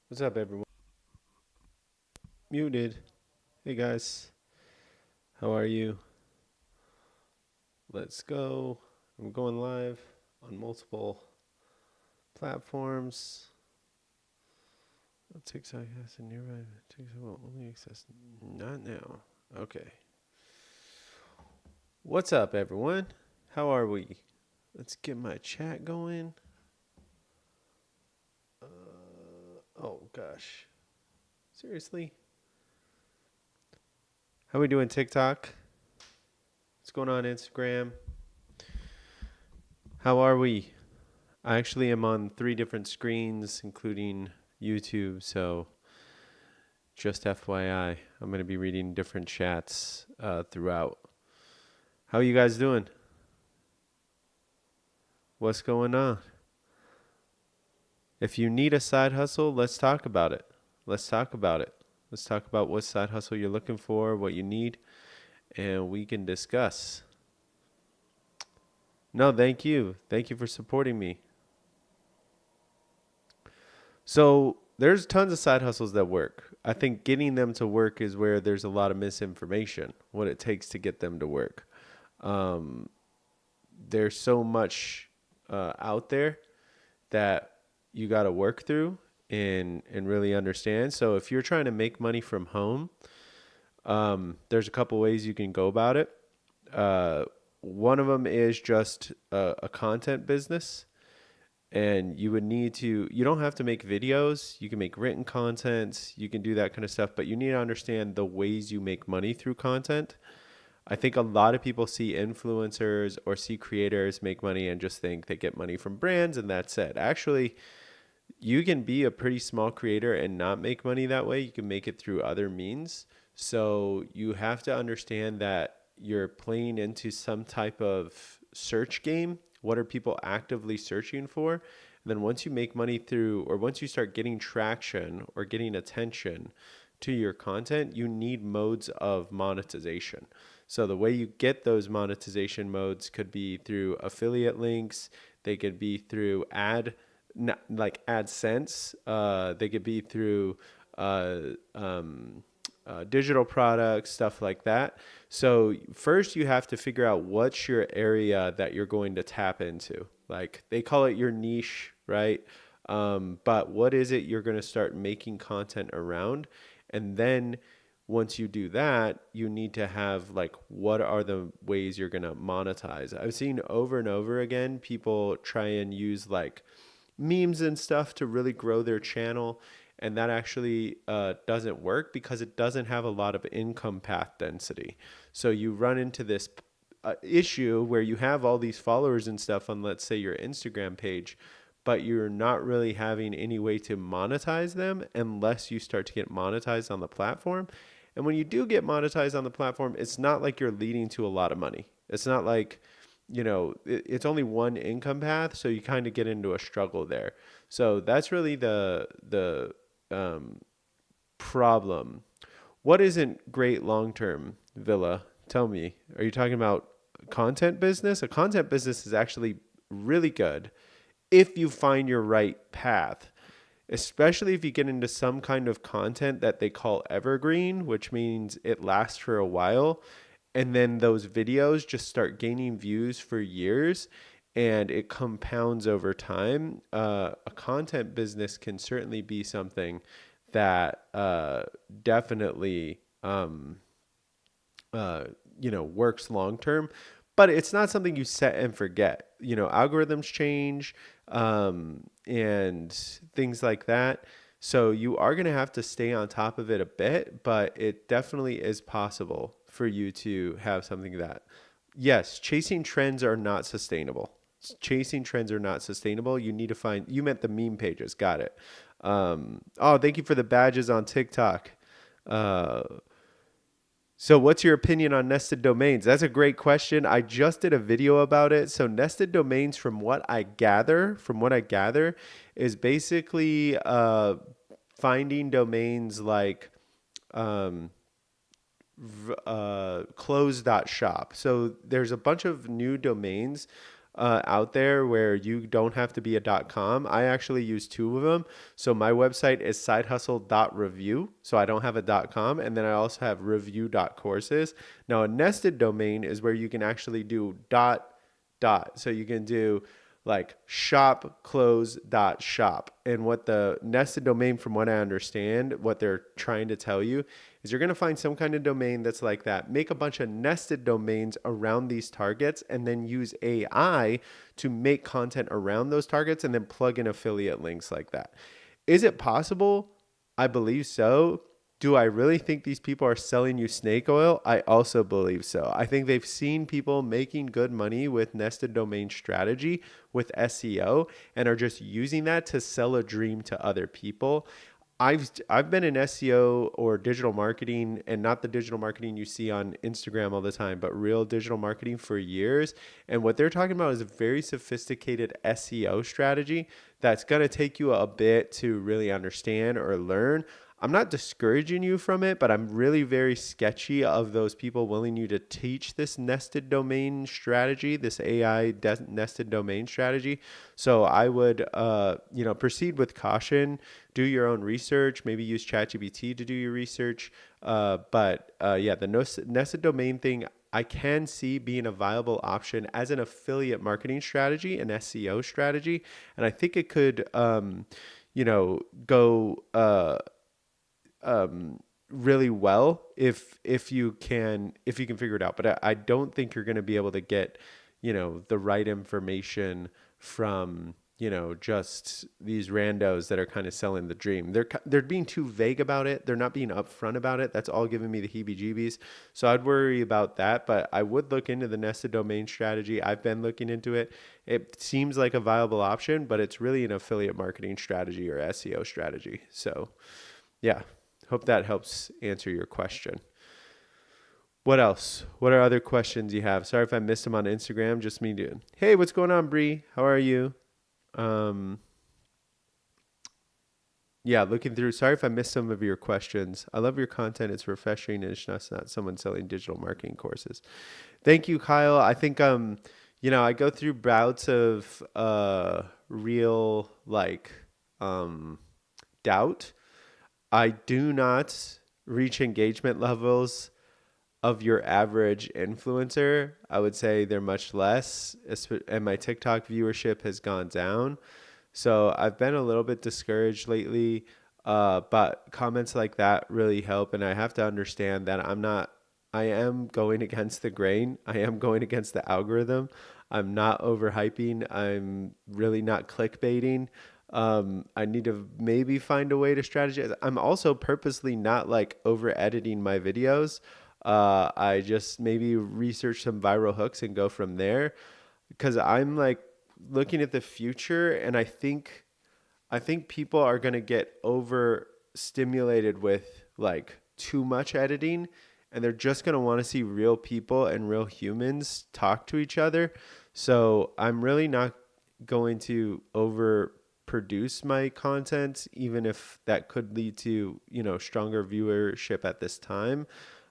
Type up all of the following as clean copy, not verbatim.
What's up, everyone? Muted. Hey, guys. How are you? Let's go. I'm going live on multiple platforms. TikTok has a nearby. TikTok will only access. Not now. Okay. What's up, everyone? How are we? Let's get my chat going. Oh, gosh. Seriously? How we doing, TikTok? What's going on, Instagram? How are we? I actually am on 3 different screens, including YouTube, so just FYI, I'm going to be reading different chats throughout. How are you guys doing? What's going on? If you need a side hustle, let's talk about it. Let's talk about it. Let's talk about what side hustle you're looking for, what you need, and we can discuss. No, thank you. Thank you for supporting me. So there's tons of side hustles that work. I think getting them to work is where there's a lot of misinformation, what it takes to get them to work. Um, there's so much out there that you got to work through and really understand. So if you're trying to make money from home, there's a couple ways you can go about it. One of them is just a content business. And you would need to, you don't have to make videos. You can make written content. You can do that kind of stuff. But you need to understand the ways you make money through content. I think a lot of people see influencers or see creators make money and just think they get money from brands and that's it. Actually, you can be a pretty small creator and not make money that way. You can make it through other means. So you have to understand that you're playing into some type of search game. What are people actively searching for? And then once you make money through, or once you start getting traction or getting attention to your content, you need modes of monetization. So the way you get those monetization modes could be through affiliate links. They could be through like AdSense. They could be through uh, digital products, stuff like that. So first you have to figure out what's your area that you're going to tap into. Like they call it your niche, right? But what is it you're going to start making content around? And then once you do that, you need to have like, what are the ways you're going to monetize? I've seen over and over again, people try and use like memes and stuff to really grow their channel. And that actually doesn't work because it doesn't have a lot of income path density. So you run into this issue where you have all these followers and stuff on, let's say, your Instagram page, but you're not really having any way to monetize them unless you start to get monetized on the platform. And when you do get monetized on the platform, it's not like you're leading to a lot of money. It's not like, it's only one income path, so you kind of get into a struggle there. So that's really the problem. What isn't great long term, Villa? Tell me. Are you talking about content business? A content business is actually really good if you find your right path, especially if you get into some kind of content that they call evergreen, which means it lasts for a while. And then those videos just start gaining views for years and it compounds over time. A content business can certainly be something that definitely works long term, but it's not something you set and forget. Algorithms change and things like that. So you are going to have to stay on top of it a bit, but it definitely is possible for you to have something that, yes, chasing trends are not sustainable. Chasing trends are not sustainable. You need to find, you meant the meme pages. Got it. Oh, thank you for the badges on TikTok. Uh, so what's your opinion on nested domains? That's a great question. I just did a video about it. So nested domains, from what I gather, is basically finding domains like um, close.shop. So there's a bunch of new domains out there where you don't have to be a .com. I actually use two of them. So my website is sidehustle.review. So I don't have a .com. And then I also have review.courses. Now a nested domain is where you can actually do dot. So you can do like shop close dot shop. And what the nested domain, from what I understand, what they're trying to tell you is you're going to find some kind of domain that's like that. Make a bunch of nested domains around these targets and then use AI to make content around those targets and then plug in affiliate links like that. Is it possible? I believe so. Do I really think these people are selling you snake oil? I also believe so. I think they've seen people making good money with nested domain strategy with SEO and are just using that to sell a dream to other people. I've been in SEO or digital marketing, and not the digital marketing you see on Instagram all the time, but real digital marketing for years. And what they're talking about is a very sophisticated SEO strategy that's going to take you a bit to really understand or learn. I'm not discouraging you from it, but I'm really very sketchy of those people willing you to teach this nested domain strategy, this AI nested domain strategy. So I would, proceed with caution. Do your own research. Maybe use ChatGPT to do your research. The nested domain thing, I can see being a viable option as an affiliate marketing strategy, an SEO strategy, and I think it could, go. Really well if you can figure it out. But I don't think you're going to be able to get, the right information from, just these randos that are kind of selling the dream. They're being too vague about it. They're not being upfront about it. That's all giving me the heebie-jeebies. So I'd worry about that, but I would look into the nested domain strategy. I've been looking into it. It seems like a viable option, but it's really an affiliate marketing strategy or SEO strategy. So yeah. Hope that helps answer your question. What else? What are other questions you have? Sorry if I missed them on Instagram. Just me doing. Hey, what's going on, Bree? How are you? Looking through. Sorry if I missed some of your questions. I love your content. It's refreshing, and it's not someone selling digital marketing courses. Thank you, Kyle. I think I go through bouts of real doubt. I do not reach engagement levels of your average influencer. I would say they're much less, and my TikTok viewership has gone down. So I've been a little bit discouraged lately, but comments like that really help. And I have to understand that I am going against the grain. I am going against the algorithm. I'm not overhyping. I'm really not clickbaiting. I need to maybe find a way to strategize. I'm also purposely not over editing my videos. I just maybe research some viral hooks and go from there, because I'm looking at the future, and I think people are going to get overstimulated with too much editing, and they're just going to want to see real people and real humans talk to each other. So I'm really not going to overproduce my content, even if that could lead to, stronger viewership at this time.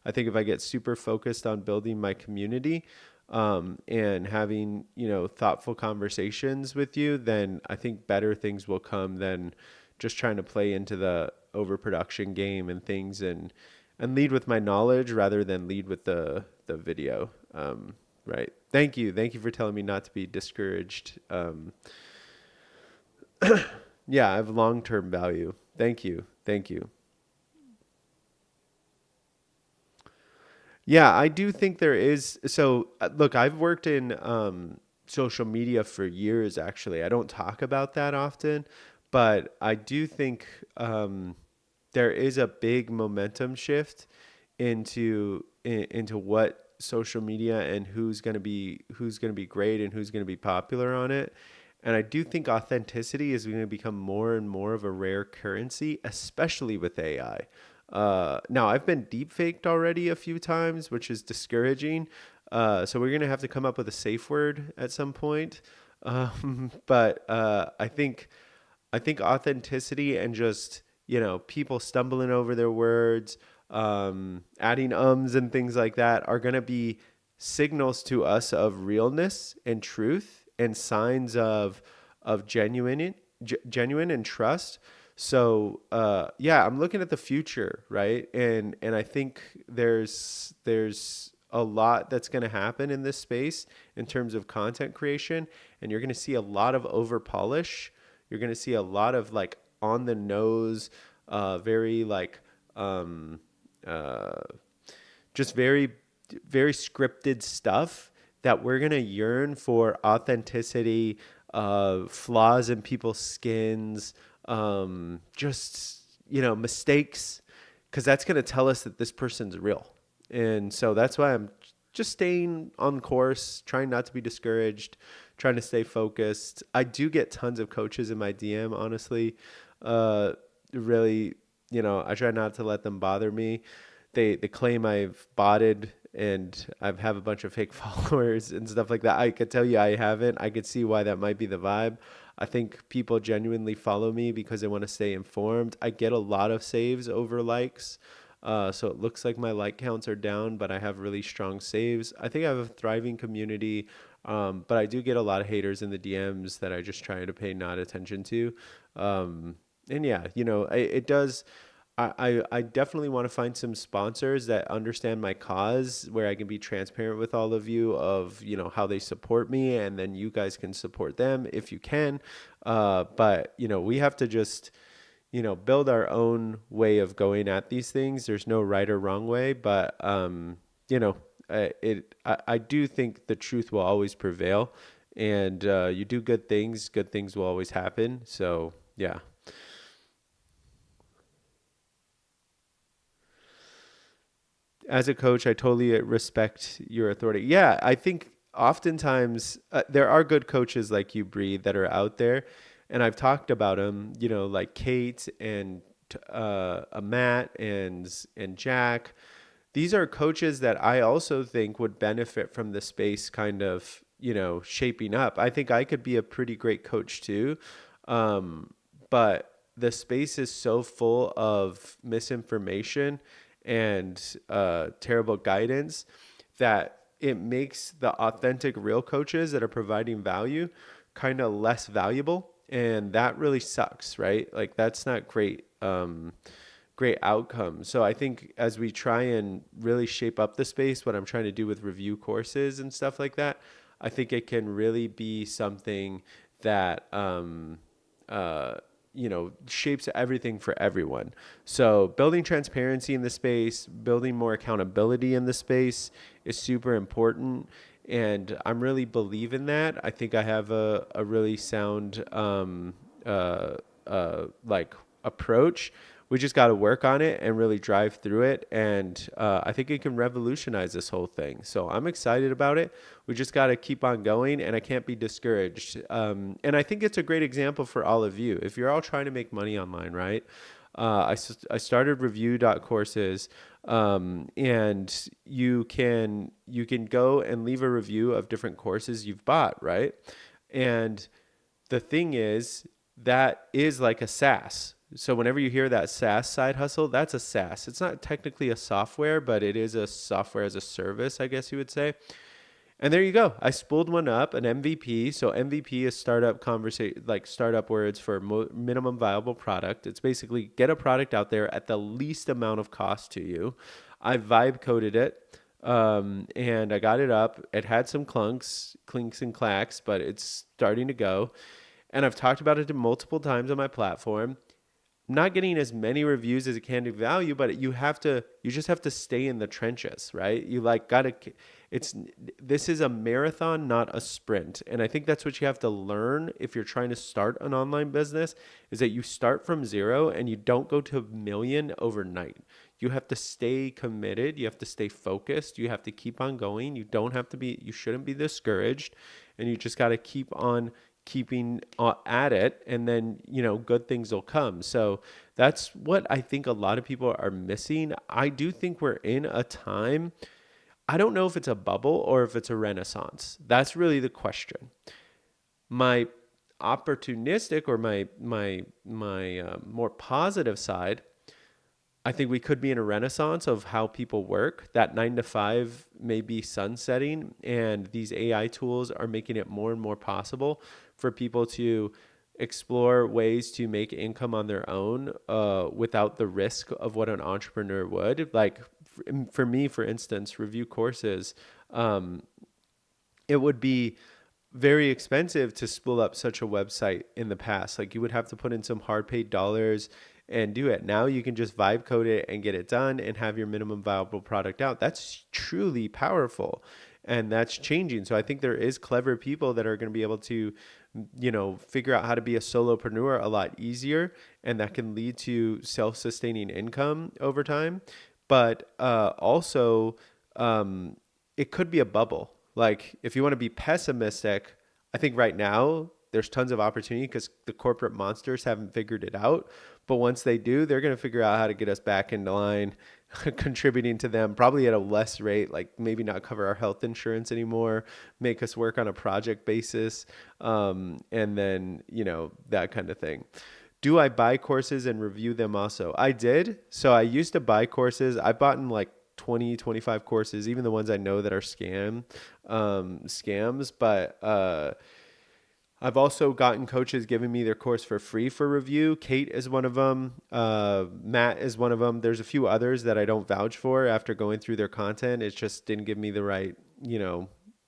I think if I get super focused on building my community, and having, thoughtful conversations with you, then I think better things will come than just trying to play into the overproduction game and things, and lead with my knowledge rather than lead with the video. Right. Thank you for telling me not to be discouraged. Yeah, I have long-term value. Thank you. Yeah, I do think there is. So, look, I've worked in social media for years, actually. I don't talk about that often, but I do think there is a big momentum shift into what social media and who's going to be great and who's going to be popular on it. And I do think authenticity is going to become more and more of a rare currency, especially with AI. Now, I've been deepfaked already a few times, which is discouraging. So we're going to have to come up with a safe word at some point. But I think authenticity and just, people stumbling over their words, adding ums and things like that are going to be signals to us of realness and truth. and signs of genuine and trust. So yeah, I'm looking at the future, right? And I think there's a lot that's going to happen in this space in terms of content creation, and you're going to see a lot of over polish. You're going to see a lot of like on the nose, very like um, uh, just very scripted stuff that we're gonna yearn for authenticity, flaws in people's skins, just mistakes, because that's gonna tell us that this person's real. And so that's why I'm just staying on course, trying not to be discouraged, trying to stay focused. I do get tons of coaches in my DM, honestly. Really, I try not to let them bother me. They claim I've botted and I have a bunch of fake followers and stuff like that. I could tell you I haven't. I could see why that might be the vibe. I think people genuinely follow me because they want to stay informed. I get a lot of saves over likes. So it looks like my like counts are down, but I have really strong saves. I think I have a thriving community, but I do get a lot of haters in the DMs that I just try to pay not attention to. And yeah, it does. I definitely want to find some sponsors that understand my cause, where I can be transparent with all of you of, how they support me, and then you guys can support them if you can. But, we have to just, build our own way of going at these things. There's no right or wrong way, but, I do think the truth will always prevail, and you do good things will always happen. So, yeah. As a coach, I totally respect your authority. Yeah, I think oftentimes there are good coaches like you, Bree, that are out there, and I've talked about them. Like Kate and Matt and Jack. These are coaches that I also think would benefit from the space kind of shaping up. I think I could be a pretty great coach too, but the space is so full of misinformation and terrible guidance that it makes the authentic real coaches that are providing value kind of less valuable, and that really sucks, right? Like that's not great. Great outcome. So I think as we try and really shape up the space, what I'm trying to do with review courses and stuff like that, I think it can really be something that shapes everything for everyone. So building transparency in the space, building more accountability in the space is super important. And I'm really believe in that. I think I have a really sound like approach. We just got to work on it and really drive through it. And I think it can revolutionize this whole thing. So I'm excited about it. We just got to keep on going, and I can't be discouraged. And I think it's a great example for all of you. If you're all trying to make money online, right? I started review.courses, and you can go and leave a review of different courses you've bought, right? And the thing is, that is like a SaaS. So whenever you hear that SaaS side hustle, that's a SaaS. It's not technically a software, but it is a software as a service, I guess you would say. And there you go. I spooled one up, an MVP. So MVP is startup words for minimum viable product. It's basically get a product out there at the least amount of cost to you. I vibe coded it, and I got it up. It had some clinks and clacks, but it's starting to go. And I've talked about it multiple times on my platform. I'm not getting as many reviews as it can do value, but you just have to stay in the trenches, right? This is a marathon, not a sprint. And I think that's what you have to learn if you're trying to start an online business, is that you start from zero and you don't go to a million overnight. You have to stay committed. You have to stay focused. You have to keep on going. You shouldn't be discouraged, and you just got to keep on keeping at it, and then good things will come. So that's what I think a lot of people are missing. I do think we're in a time, I don't know if it's a bubble or if it's a renaissance. That's really the question. My opportunistic or my more positive side, I think we could be in a renaissance of how people work. That 9 to 5 may be sunsetting, and these AI tools are making it more and more possible for people to explore ways to make income on their own without the risk of what an entrepreneur would. Like for me, for instance, review courses, it would be very expensive to spool up such a website in the past. Like you would have to put in some hard paid dollars and do it. Now you can just vibe code it and get it done and have your minimum viable product out. That's truly powerful. And that's changing. So I think there is clever people that are going to be able to, figure out how to be a solopreneur a lot easier. And that can lead to self-sustaining income over time. But also, it could be a bubble. Like if you want to be pessimistic, I think right now there's tons of opportunity because the corporate monsters haven't figured it out. But once they do, they're going to figure out how to get us back into line, contributing to them probably at a less rate, like maybe not cover our health insurance anymore, make us work on a project basis, and then, that kind of thing. Do I buy courses and review them also? I did. So I used to buy courses. I bought in like 20, 25 courses, even the ones I know that are scams. But I've also gotten coaches giving me their course for free for review. Kate is one of them. Matt is one of them. There's a few others that I don't vouch for after going through their content. It just didn't give me the right,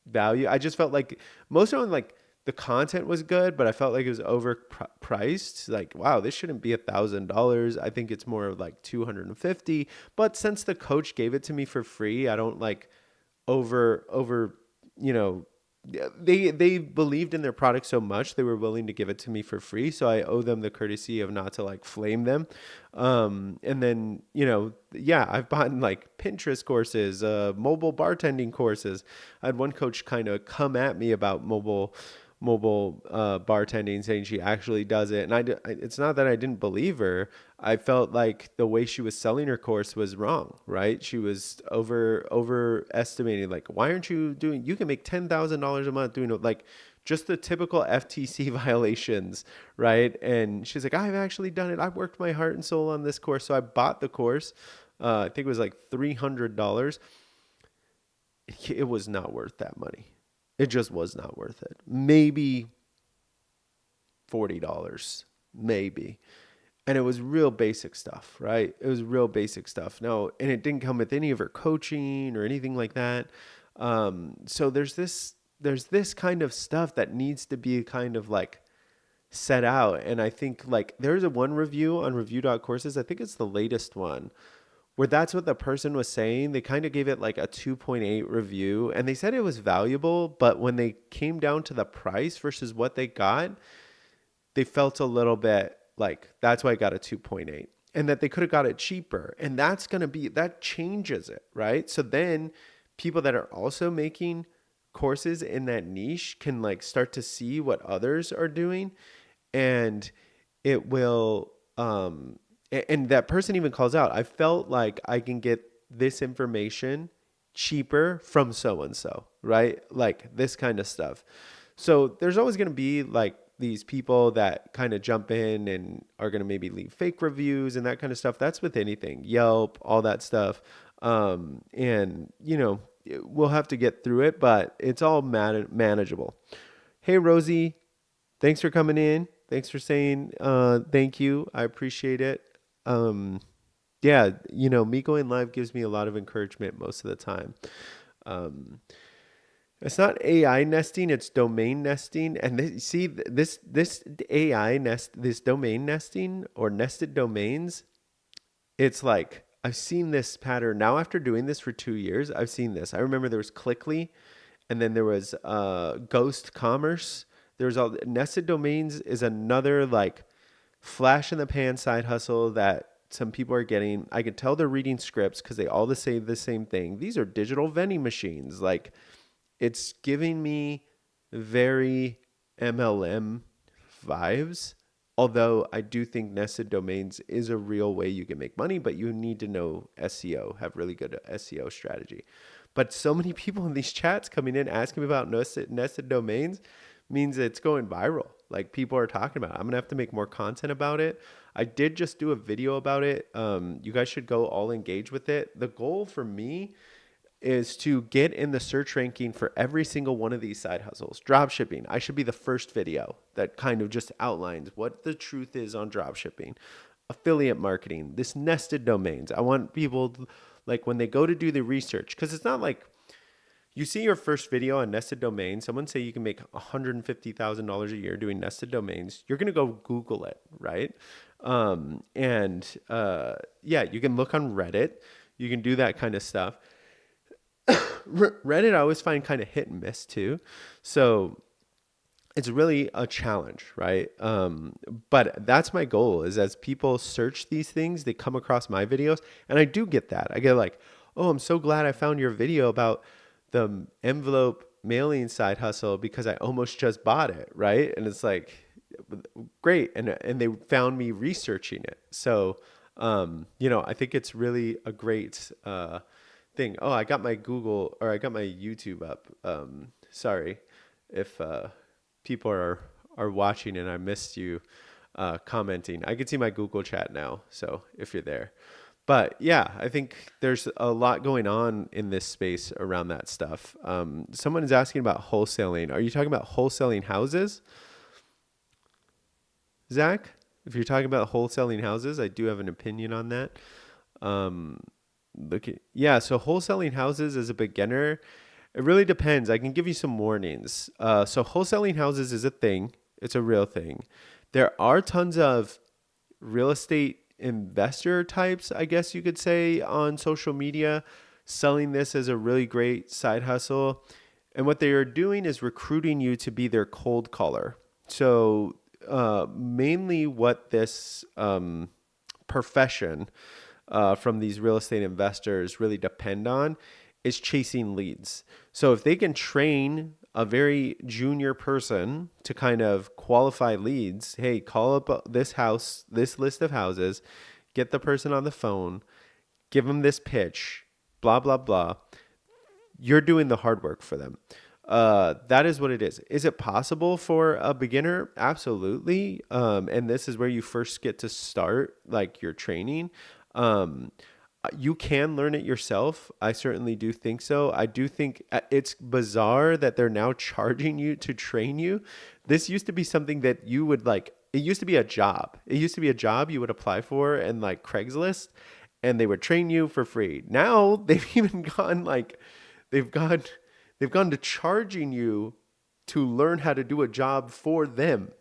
value. I just felt like most of them, like the content was good, but I felt like it was overpriced. Like, wow, this shouldn't be $1,000. I think it's more like 250. But since the coach gave it to me for free, I don't like over, you know, they believed in their product so much they were willing to give it to me for free, so I owe them the courtesy of not to like flame them. And then I've bought like Pinterest courses, mobile bartending courses. I had one coach kind of come at me about mobile bartending, saying she actually does it, and it's not that I didn't believe her. I felt like the way she was selling her course was wrong, right? She was overestimating, like, why aren't you doing, you can make $10,000 a month doing it, like just the typical FTC violations, right? And she's like, I've actually done it. I've worked my heart and soul on this course. So I bought the course. I think it was like $300. It was not worth that money. It just was not worth it. Maybe $40, maybe. And it was real basic stuff, right? It was real basic stuff. No, and it didn't come with any of her coaching or anything like that. So there's this kind of stuff that needs to be kind of like set out. And I think like there's one review on review.courses. I think it's the latest one, where that's what the person was saying. They kind of gave it like a 2.8 review, and they said it was valuable, but when they came down to the price versus what they got, they felt a little bit like, that's why I got a 2.8, and that they could have got it cheaper. And that changes it, right? So then people that are also making courses in that niche can like start to see what others are doing, and it will, and that person even calls out, I felt like I can get this information cheaper from so-and-so, right? Like this kind of stuff. So there's always going to be like these people that kind of jump in and are going to maybe leave fake reviews and that kind of stuff. That's with anything, Yelp, all that stuff. And we'll have to get through it, but it's all manageable. Hey, Rosie, thanks for coming in. Thanks for saying thank you. I appreciate it. Me going live gives me a lot of encouragement most of the time. It's not AI nesting, it's domain nesting. And this this domain nesting or nested domains, it's like, I've seen this pattern now after doing this for 2 years. I've seen this. I remember there was Clickly, and then there was Ghost Commerce. There's all nested domains is another like flash in the pan side hustle that some people are getting. I can tell they're reading scripts because they all say the same thing. These are digital vending machines. Like, it's giving me very MLM vibes. Although I do think nested domains is a real way you can make money, but you need to know SEO, have really good SEO strategy. But so many people in these chats coming in asking me about nested domains means it's going viral. Like people are talking about it. I'm going to have to make more content about it. I did just do a video about it. You guys should go all engage with it. The goal for me is to get in the search ranking for every single one of these side hustles. Drop shipping, I should be the first video that kind of just outlines what the truth is on drop shipping. Affiliate marketing, this nested domains. I want people to, like when they go to do the research, because it's not like you see your first video on nested domains, someone say you can make $150,000 a year doing nested domains. You're going to go Google it, right? Yeah, you can look on Reddit. You can do that kind of stuff. Reddit I always find kind of hit and miss too. So it's really a challenge, right? But that's my goal is as people search these things, they come across my videos. And I do get that. I get like, oh, I'm so glad I found your video about the envelope mailing side hustle because I almost just bought it, right? And it's like, great. And they found me researching it. So, I think it's really a great thing. Oh, I got my Google or I got my YouTube up. Sorry if people are watching and I missed you commenting. I can see my Google chat now. So if you're there. But yeah, I think there's a lot going on in this space around that stuff. Someone is asking about wholesaling. Are you talking about wholesaling houses? Zach, if you're talking about wholesaling houses, I do have an opinion on that. So wholesaling houses as a beginner, it really depends. I can give you some warnings. So wholesaling houses is a thing. It's a real thing. There are tons of real estate investor types, I guess you could say, on social media, selling this as a really great side hustle. And what they are doing is recruiting you to be their cold caller. So mainly what this profession from these real estate investors really depend on is chasing leads. So if they can train a very junior person to kind of qualify leads, hey, call up this house, this list of houses, get the person on the phone, give them this pitch, blah, blah, blah. You're doing the hard work for them. That is what it is. Is it possible for a beginner? Absolutely. And this is where you first get to start like your training. You can learn it yourself. I certainly do think so. I do think it's bizarre that they're now charging you to train you. This used to be something that you would like, it used to be a job. It used to be a job you would apply for and like Craigslist and they would train you for free. Now they've even gone like, they've gone to charging you to learn how to do a job for them.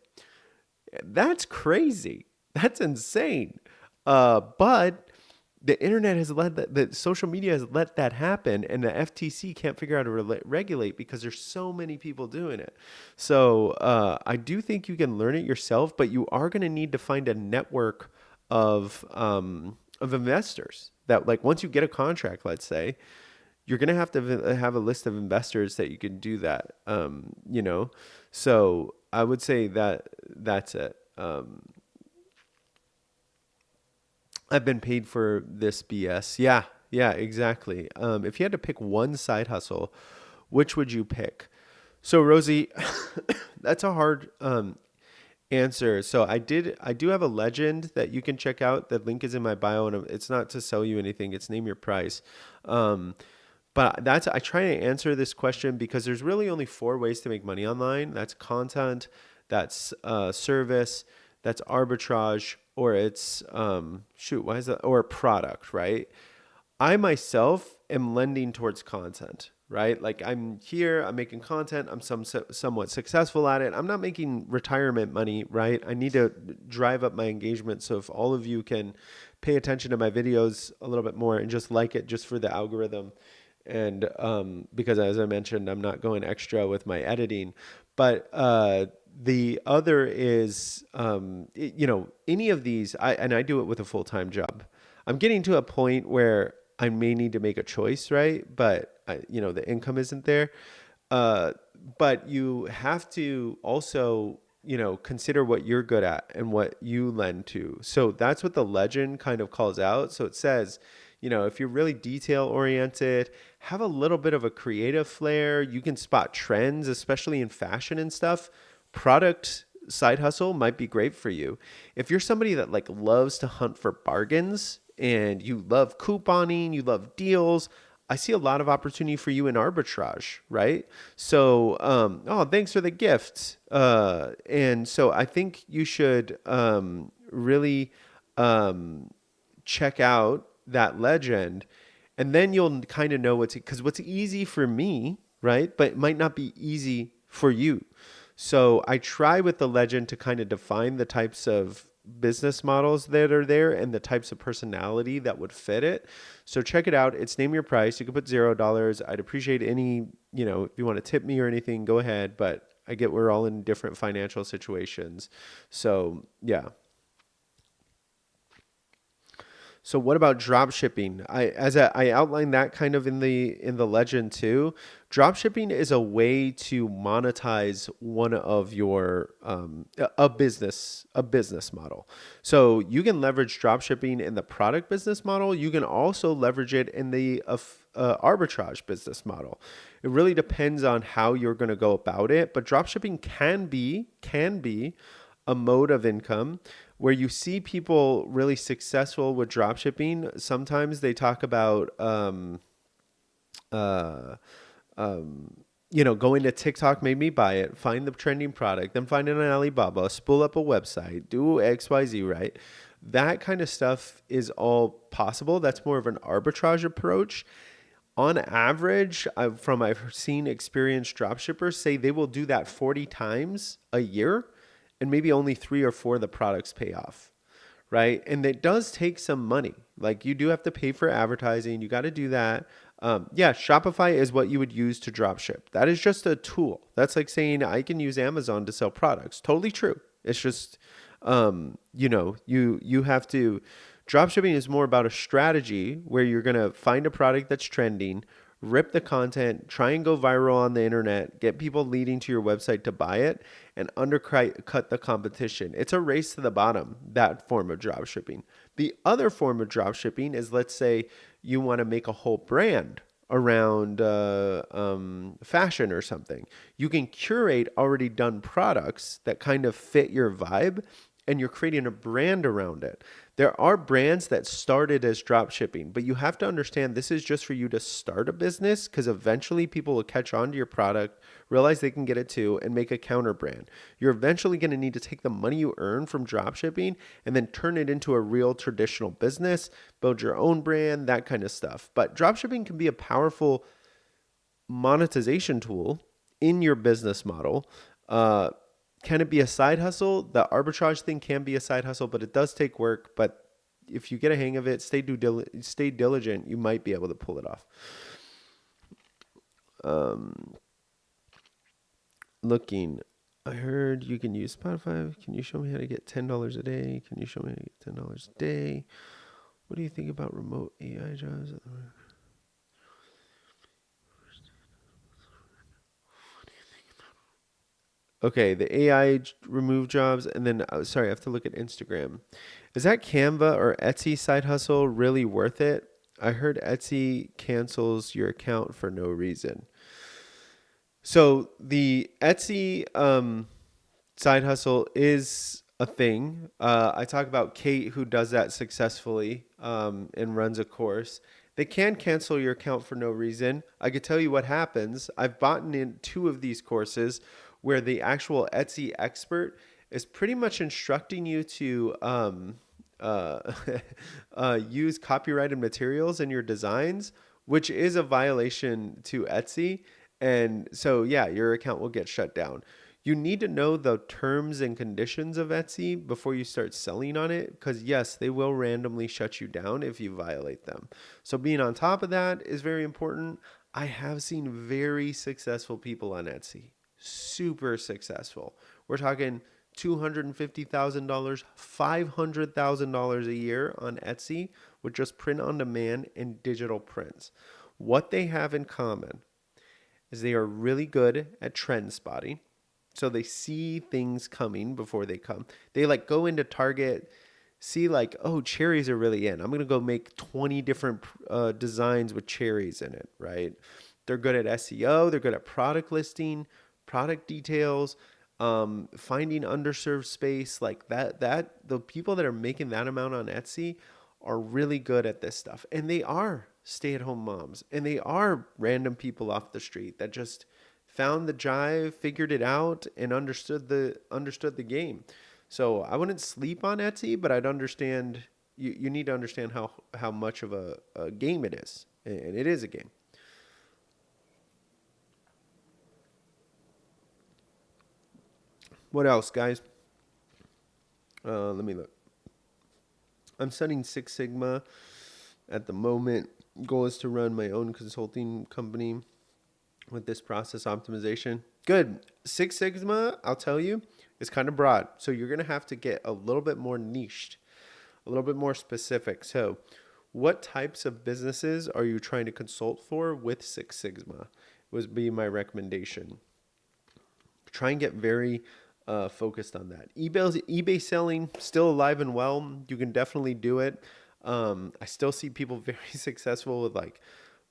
That's crazy. That's insane. But the internet has the social media has let that happen, and the FTC can't figure out how to regulate because there's so many people doing it. So I do think you can learn it yourself, but you are going to need to find a network of investors that, like, once you get a contract, let's say, you're going to have a list of investors that you can do that. So I would say that that's it. I've been paid for this BS. Yeah, exactly. If you had to pick one side hustle, which would you pick? So Rosie, that's a hard answer. So I do have a legend that you can check out. The link is in my bio, and it's not to sell you anything. It's name your price. But I try to answer this question because there's really only 4 ways to make money online. That's content, that's service, that's arbitrage, or it's or product, right? I myself am lending towards content, right? Like I'm here, I'm making content, I'm somewhat successful at it. I'm not making retirement money, right? I need to drive up my engagement. So if all of you can pay attention to my videos a little bit more and just like it just for the algorithm, and because as I mentioned, I'm not going extra with my editing, but the other is, any of these, I do it with a full-time job. I'm getting to a point where I may need to make a choice, right? But the income isn't there. But you have to also, consider what you're good at and what you lend to. So that's what the legend kind of calls out. So it says, if you're really detail oriented, have a little bit of a creative flair, you can spot trends, especially in fashion and stuff. Product side hustle might be great for you. If you're somebody that like loves to hunt for bargains and you love couponing, you love deals, I see a lot of opportunity for you in arbitrage, right? So, oh, thanks for the gift. And so I think you should really um, check out that legend, and then you'll kind of know because what's easy for me, right? But it might not be easy for you. So I try with the legend to kind of define the types of business models that are there and the types of personality that would fit it. So check it out. It's Name Your Price. You can put $0. I'd appreciate any, if you want to tip me or anything, go ahead. But I get we're all in different financial situations. So yeah. So what about drop shipping? I outlined that kind of in the legend too. Drop shipping is a way to monetize one of your a business model. So you can leverage drop shipping in the product business model. You can also leverage it in the arbitrage business model. It really depends on how you're going to go about it. But drop shipping can be a mode of income where you see people really successful with drop shipping. Sometimes they talk about, uh, going to TikTok made me buy it, find the trending product, then find it on Alibaba, spool up a website, do XYZ, right? That kind of stuff is all possible. That's more of an arbitrage approach. On average, I've seen experienced dropshippers say they will do that 40 times a year, and maybe only 3 or 4 of the products pay off, right? And it does take some money. Like you do have to pay for advertising. You got to do that. Yeah, Shopify is what you would use to drop ship. That is just a tool. That's like saying I can use Amazon to sell products. Totally true. It's just, you have to. Drop shipping is more about a strategy where you're gonna find a product that's trending, rip the content, try and go viral on the internet, get people leading to your website to buy it, and undercut the competition. It's a race to the bottom, that form of drop shipping. The other form of drop shipping is, let's say you want to make a whole brand around fashion or something. You can curate already done products that kind of fit your vibe, and you're creating a brand around it. There are brands that started as drop shipping, but you have to understand this is just for you to start a business, because eventually people will catch on to your product, realize they can get it too, and make a counter brand. You're eventually going to need to take the money you earn from drop shipping and then turn it into a real traditional business, build your own brand, that kind of stuff. But drop shipping can be a powerful monetization tool in your business model. Can it be a side hustle? The arbitrage thing can be a side hustle, but it does take work. But if you get a hang of it, stay diligent, you might be able to pull it off. Looking, I heard you can use Spotify. Can you show me how to get $10 a day? Can you show me how to get $10 a day? What do you think about remote AI jobs? Okay, the AI remove jobs, and then sorry, I have to look at Instagram. Is that Canva or Etsy side hustle really worth it? I heard Etsy cancels your account for no reason. So the Etsy side hustle is a thing. I talk about Kate, who does that successfully and runs a course. They can cancel your account for no reason. I could tell you what happens. I've bought in 2 of these courses where the actual Etsy expert is pretty much instructing you to uh, use copyrighted materials in your designs, which is a violation to Etsy. And so, yeah, your account will get shut down. You need to know the terms and conditions of Etsy before you start selling on it, because yes, they will randomly shut you down if you violate them. So being on top of that is very important. I have seen very successful people on Etsy, super successful. We're talking $250,000, $500,000 a year on Etsy with just print on demand and digital prints. What they have in common is they are really good at trend spotting. So they see things coming before they come. They like go into Target, see like, oh, cherries are really in. I'm going to go make 20 different designs with cherries in it, right? They're good at SEO. They're good at product listing, product details. Finding underserved space like that the people that are making that amount on Etsy are really good at this stuff, and they are stay-at-home moms, and they are random people off the street that just found the jive, figured it out, and understood the game. So I wouldn't sleep on Etsy, but I'd understand. You need to understand how much of a game it is, and it is a game. What else, guys? Let me look. I'm studying Six Sigma at the moment. Goal is to run my own consulting company with this process optimization. Good. Six Sigma, I'll tell you, is kind of broad. So you're going to have to get a little bit more niched, a little bit more specific. So, what types of businesses are you trying to consult for with Six Sigma? Would be my recommendation. Try and get very focused on that. eBay selling still alive and well. You can definitely do it. I still see people very successful with like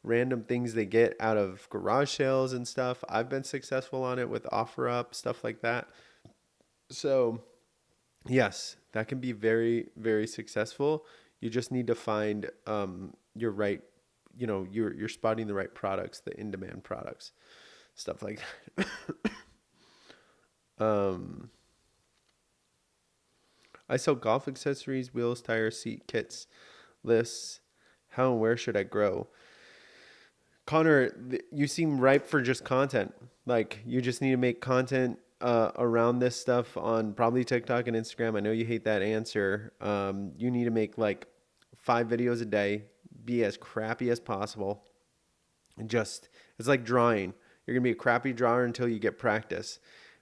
random things they get out of garage sales and stuff. I've been successful on it with OfferUp, stuff like that. So yes, that can be very, very successful. You just need to find your right, you're spotting the right products, the in-demand products, stuff like that. Um, I sell golf accessories, wheels, tires, seat kits, lifts. How and where should I grow? Connor, you seem ripe for just content. Like you just need to make content around this stuff on probably TikTok and Instagram. I know you hate that answer. You need to make like 5 videos a day, be as crappy as possible. And just, it's like drawing. You're going to be a crappy drawer until you get practice.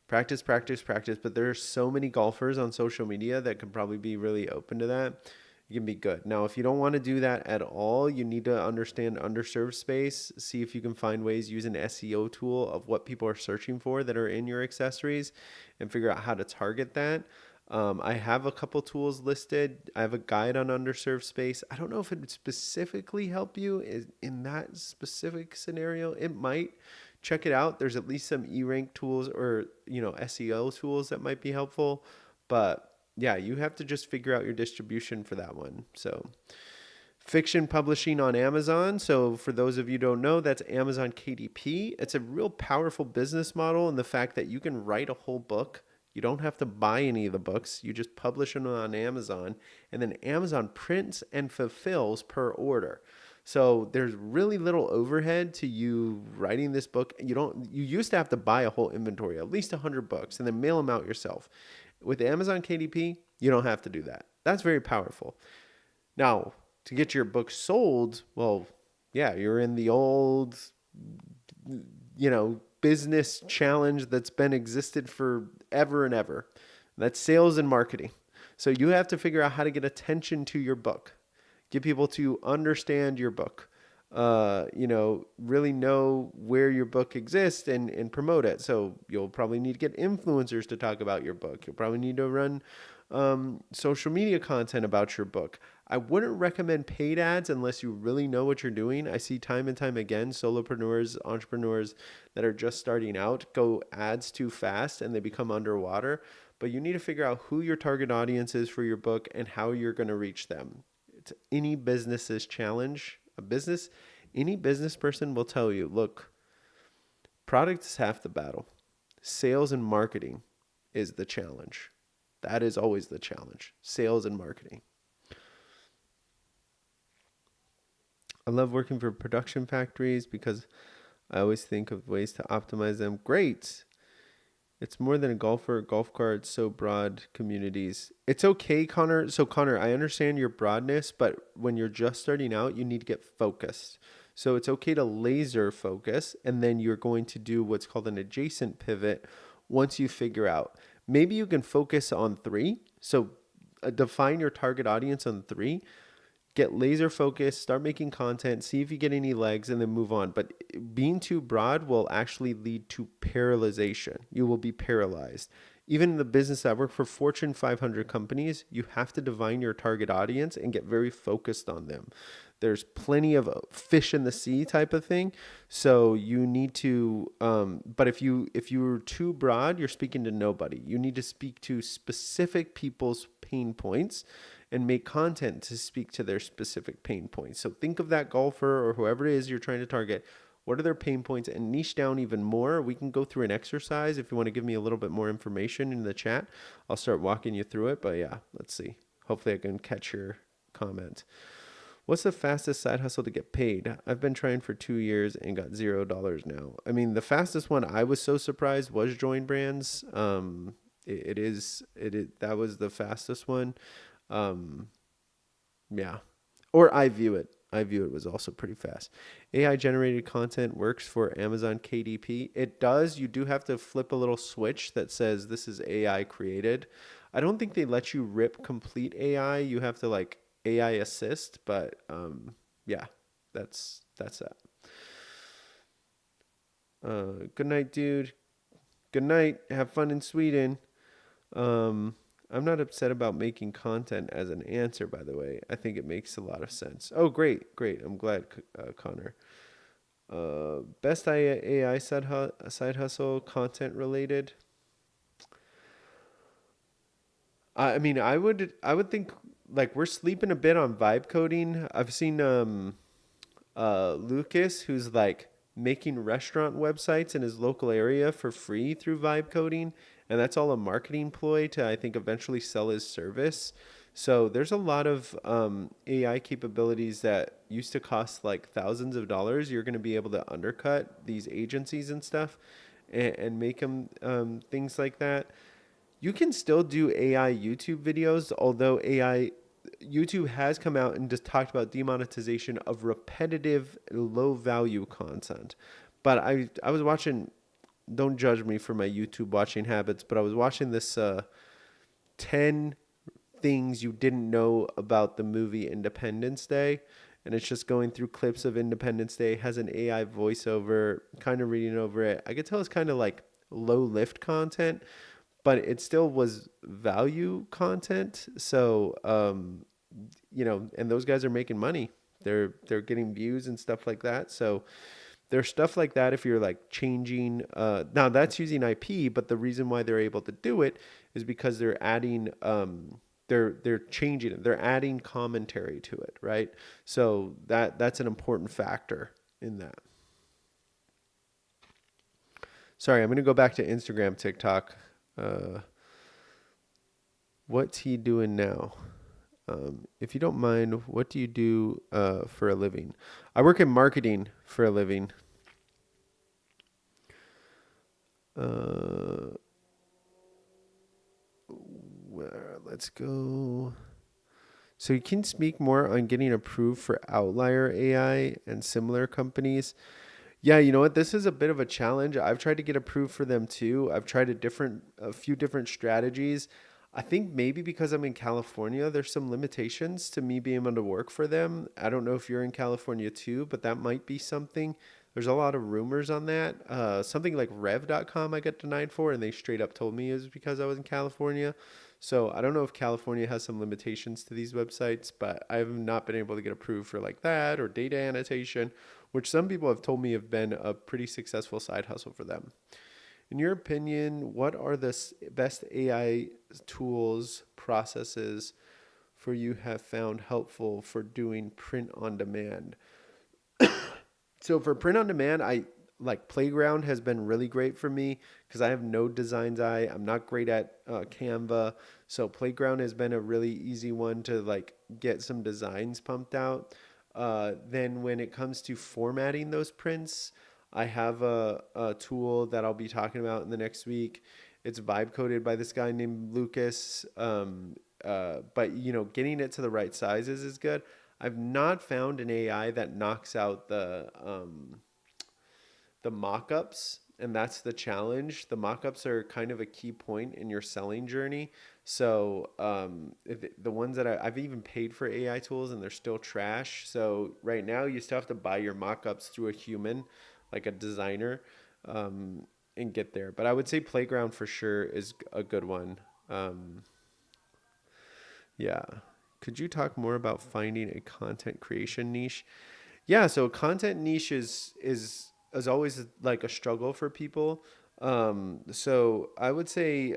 Practice, practice, practice. But there are so many golfers on social media that could probably be really open to that. You can be good. Now, if you don't want to do that at all, you need to understand underserved space. See if you can find ways, use an SEO tool of what people are searching for that are in your accessories and figure out how to target that. I have a couple tools listed. I have a guide on underserved space. I don't know if it would specifically help you in that specific scenario. It might. Check it out. There's at least some E-rank tools or, SEO tools that might be helpful. But yeah, you have to just figure out your distribution for that one. So fiction publishing on Amazon. So for those of you who don't know, that's Amazon KDP. It's a real powerful business model in the fact that you can write a whole book. You don't have to buy any of the books. You just publish them on Amazon, and then Amazon prints and fulfills per order. So there's really little overhead to you writing this book. You used to have to buy a whole inventory, at least 100 books, and then mail them out yourself. With Amazon KDP, you don't have to do that. That's very powerful. Now, to get your book sold, well, yeah, you're in the old, business challenge that's been existed forever and ever. That's sales and marketing. So you have to figure out how to get attention to your book, get people to understand your book, really know where your book exists and promote it. So you'll probably need to get influencers to talk about your book. You'll probably need to run social media content about your book. I wouldn't recommend paid ads unless you really know what you're doing. I see time and time again, solopreneurs, entrepreneurs that are just starting out go ads too fast and they become underwater. But you need to figure out who your target audience is for your book and how you're going to reach them. It's any business's challenge. Any business person will tell you, look, product is half the battle. Sales and marketing is the challenge. That is always the challenge. Sales and marketing. I love working for production factories because I always think of ways to optimize them. Great. It's more than a golfer, golf cart, so broad communities. It's okay, Connor. So Connor, I understand your broadness, but when you're just starting out, you need to get focused. So it's okay to laser focus, and then you're going to do what's called an adjacent pivot once you figure out. Maybe you can focus on 3. So define your target audience on 3. Get laser focused, start making content, see if you get any legs, and then move on. But being too broad will actually lead to paralyzation. You will be paralyzed. Even in the business I work for, Fortune 500 companies, you have to define your target audience and get very focused on them. there's plenty of fish in the sea type of thing. So you need to, but if you're too broad, you're speaking to nobody. You need to speak to specific people's pain points and make content to speak to their specific pain points. So think of that golfer or whoever it is you're trying to target. What are their pain points, and niche down even more? We can go through an exercise. If you want to give me a little bit more information in the chat, I'll start walking you through it. But yeah, let's see. Hopefully I can catch your comment. What's the fastest side hustle to get paid? I've been trying for 2 years and got $0 now. I mean, the fastest one I was so surprised was Join Brands. That was the fastest one. Yeah. Or I view it was also pretty fast. AI generated content works for Amazon KDP. It does. You do have to flip a little switch that says this is AI created. I don't think they let you rip complete AI. You have to like AI assist, but yeah, that's that. Good night, dude. Good night. Have fun in Sweden. I'm not upset about making content as an answer, by the way. I think it makes a lot of sense. Oh, great, great. I'm glad, Connor. Best AI side hustle content related. I mean, I would think like we're sleeping a bit on vibe coding. I've seen Lucas, who's like making restaurant websites in his local area for free through vibe coding, and that's all a marketing ploy to, I think, eventually sell his service. So there's a lot of AI capabilities that used to cost like thousands of dollars. You're going to be able to undercut these agencies and stuff, and make them things like that. You can still do AI YouTube videos, although AI YouTube has come out and just talked about demonetization of repetitive, low value content. But I was watching. Don't judge me for my YouTube watching habits, but I was watching this 10 things you didn't know about the movie Independence Day. And it's just going through clips of Independence Day, has an AI voiceover, kind of reading over it. I could tell it's kind of like low lift content, but it still was value content. So, and those guys are making money. They're getting views and stuff like that. So there's stuff like that if you're like changing. Now that's using IP, but the reason why they're able to do it is because they're adding. They're changing it. They're adding commentary to it, right? So that's an important factor in that. Sorry, I'm gonna go back to Instagram, TikTok. What's he doing now? If you don't mind, what do you do for a living? I work in marketing for a living. Let's go. So you can speak more on getting approved for Outlier AI and similar companies. Yeah, you know what? This is a bit of a challenge. I've tried to get approved for them too. I've tried a few different strategies. I think maybe because I'm in California, there's some limitations to me being able to work for them. I don't know if you're in California too, but that might be something. There's a lot of rumors on that. Something like Rev.com I got denied for, and they straight up told me it was because I was in California. So I don't know if California has some limitations to these websites, but I have not been able to get approved for like that or data annotation, which some people have told me have been a pretty successful side hustle for them. In your opinion, what are the best AI tools, processes for you have found helpful for doing print on demand? So for print on demand, I like Playground has been really great for me because I have no designs eye. I'm not great at Canva. So Playground has been a really easy one to like get some designs pumped out. Then when it comes to formatting those prints, I have a tool that I'll be talking about in the next week. It's vibe coded by this guy named Lucas. But getting it to the right sizes is good. I've not found an AI that knocks out the mock-ups, and that's the challenge. The mock-ups are kind of a key point in your selling journey. So the ones that I've even paid for AI tools and they're still trash. So right now you still have to buy your mock-ups through a human, like a designer, and get there. But I would say Playground for sure is a good one. Yeah. Could you talk more about finding a content creation niche? Yeah, so content niche is always like a struggle for people. So I would say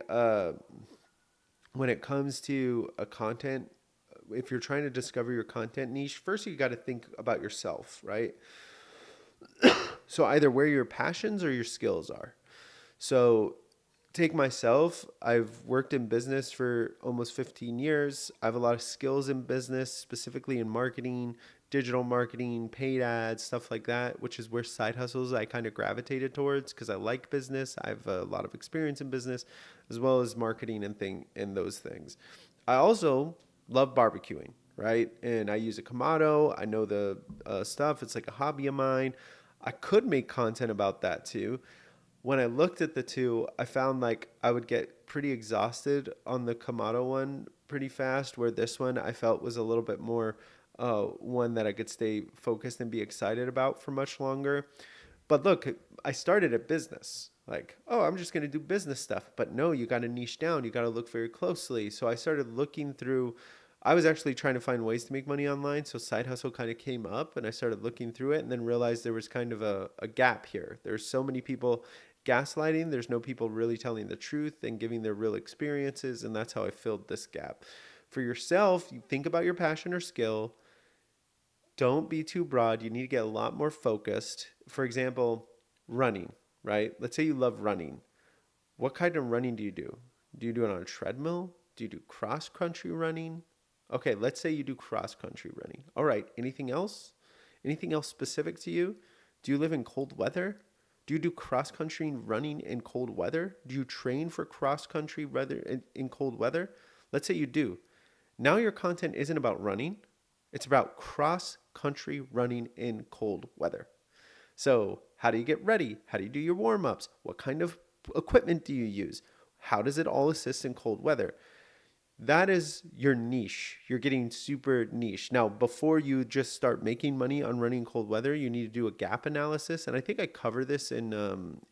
when it comes to a content, if you're trying to discover your content niche, first you got to think about yourself, right? So either where your passions or your skills are. So take myself, I've worked in business for almost 15 years. I have a lot of skills in business, specifically in marketing, digital marketing, paid ads, stuff like that, which is where side hustles I kind of gravitated towards because I like business. I have a lot of experience in business as well as marketing and those things. I also love barbecuing, right? And I use a Kamado. I know the stuff. It's like a hobby of mine. I could make content about that too. When I looked at the two, I found like I would get pretty exhausted on the Kamado one pretty fast, where this one I felt was a little bit more one that I could stay focused and be excited about for much longer. But look, I started a business. Like, oh, I'm just going to do business stuff. But no, you got to niche down. You got to look very closely. So I started looking through. I was actually trying to find ways to make money online. So side hustle kind of came up and I started looking through it and then realized there was kind of a gap here. There's so many people gaslighting. There's no people really telling the truth and giving their real experiences. And that's how I filled this gap. For yourself, you think about your passion or skill. Don't be too broad. You need to get a lot more focused. For example, running, right? Let's say you love running. What kind of running do you do? Do you do it on a treadmill? Do you do cross country running? Okay, let's say you do cross country running. All right, anything else? Anything else specific to you? Do you live in cold weather? Do you do cross country running in cold weather? Do you train for cross country weather in cold weather? Let's say you do. Now your content isn't about running. It's about cross country running in cold weather. So, how do you get ready? How do you do your warm ups? What kind of equipment do you use? How does it all assist in cold weather? That is your niche. You're getting super niche. Now, before you just start making money on running cold weather, you need to do a gap analysis. And I think I cover this in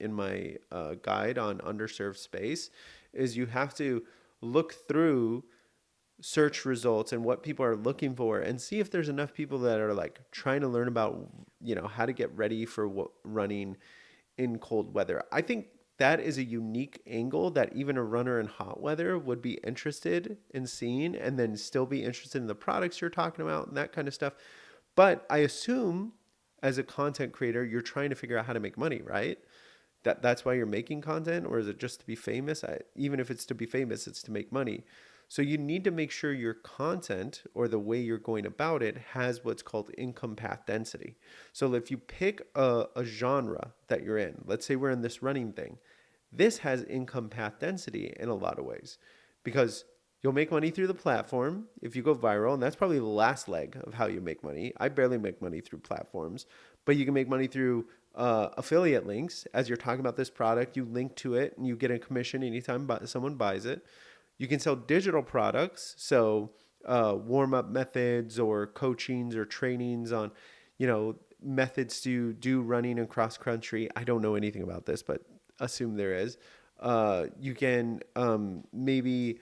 my guide on underserved space, is you have to look through search results and what people are looking for and see if there's enough people that are like trying to learn about, how to get ready for running in cold weather. I think that is a unique angle that even a runner in hot weather would be interested in seeing and then still be interested in the products you're talking about and that kind of stuff. But I assume as a content creator, you're trying to figure out how to make money, right? That's why you're making content, or is it just to be famous? Even if it's to be famous, it's to make money. So you need to make sure your content or the way you're going about it has what's called income path density. So if you pick a genre that you're in, let's say we're in this running thing, this has income path density in a lot of ways because you'll make money through the platform if you go viral. And that's probably the last leg of how you make money. I barely make money through platforms, but you can make money through affiliate links. As you're talking about this product, you link to it and you get a commission anytime someone buys it. You can sell digital products, so warm-up methods or coachings or trainings on, methods to do running and cross-country. I don't know anything about this, but assume there is. You can maybe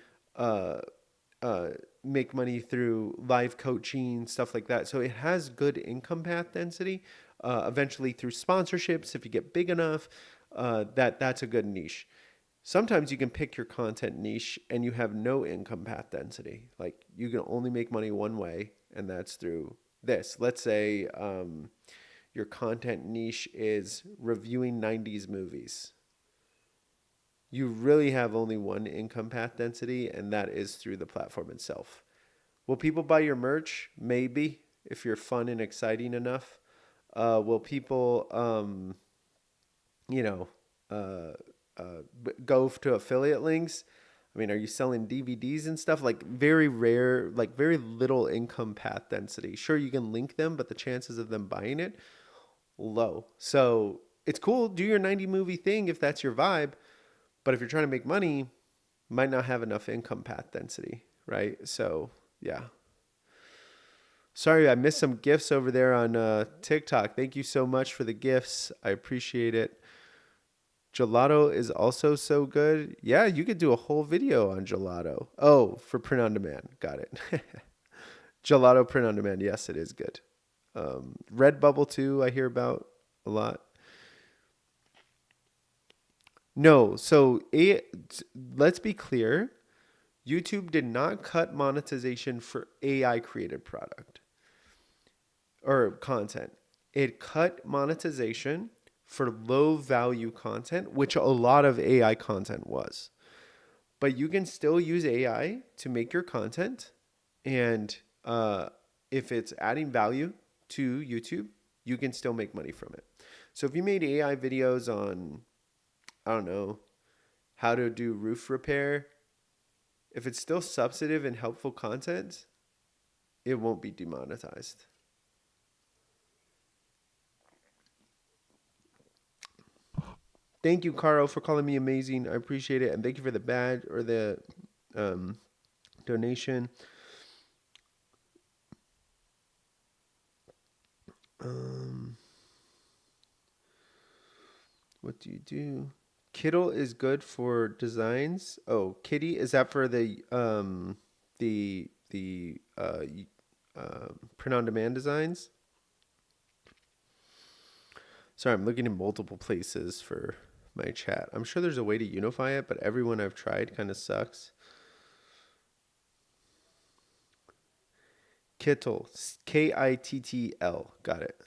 make money through live coaching, stuff like that. So it has good income path density. Eventually through sponsorships, if you get big enough, that's a good niche. Sometimes you can pick your content niche and you have no income path density. Like you can only make money one way, and that's through this. Let's say your content niche is reviewing 90s movies. You really have only one income path density, and that is through the platform itself. Will people buy your merch? Maybe, if you're fun and exciting enough. Will people, go to affiliate links? I mean, are you selling DVDs and stuff? Like very rare, like very little income path density. Sure, you can link them, but the chances of them buying it, low. So it's cool. Do your 90 movie thing if that's your vibe. But if you're trying to make money, might not have enough income path density, right? So yeah. Sorry, I missed some gifts over there on TikTok. Thank you so much for the gifts. I appreciate it. Gelato is also so good. Yeah, you could do a whole video on gelato. Oh, for print on demand. Got it. Gelato print on demand. Yes, it is good. Redbubble too, I hear about a lot. No, so let's be clear. YouTube did not cut monetization for AI created product or content. It cut monetization for low value content, which a lot of AI content was. But you can still use AI to make your content. And if it's adding value to YouTube, you can still make money from it. So if you made AI videos on, I don't know, how to do roof repair, if it's still substantive and helpful content, it won't be demonetized. Thank you, Caro, for calling me amazing. I appreciate it. And thank you for the badge or the um, donation. Um, what do you do? Kittl is good for designs. Oh, Kitty, is that for the print on demand designs? Sorry, I'm looking in multiple places for my chat. I'm sure there's a way to unify it, but everyone I've tried kind of sucks. Kittl, Kittl. Got it.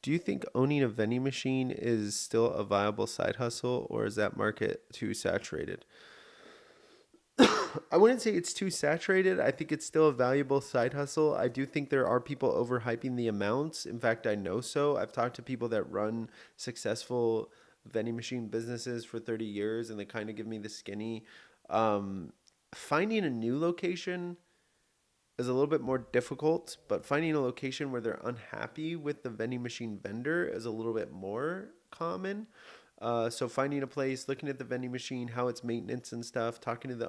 Do you think owning a vending machine is still a viable side hustle, or is that market too saturated? I wouldn't say it's too saturated. I think it's still a valuable side hustle. I do think there are people overhyping the amounts. In fact, I know so. I've talked to people that run successful vending machine businesses for 30 years, and they kind of give me the skinny. Um, Finding a new location is a little bit more difficult, but finding a location where they're unhappy with the vending machine vendor is a little bit more common. So finding a place, looking at the vending machine, how it's maintenance and stuff, talking to the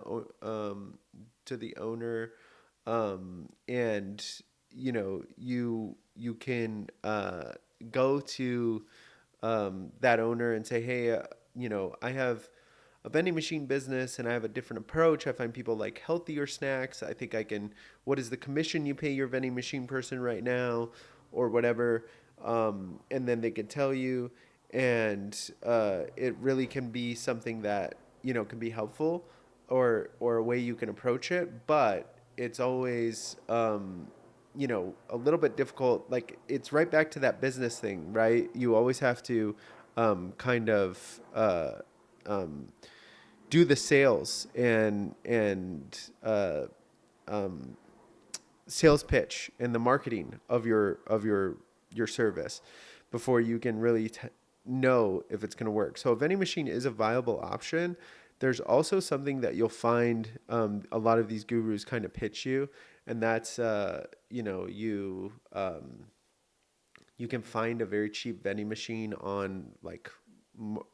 owner, and you can go to that owner and say, hey, I have a vending machine business and I have a different approach. I find people like healthier snacks. I think I can, what is the commission you pay your vending machine person right now or whatever? And then they can tell you, and it really can be something that, can be helpful or a way you can approach it. But it's always, a little bit difficult. Like it's right back to that business thing, right? You always have to kind of um, do the sales and sales pitch and the marketing of your service before you can really know if it's going to work. So a vending machine is a viable option. There's also something that you'll find a lot of these gurus kind of pitch you, and that's you can find a very cheap vending machine on like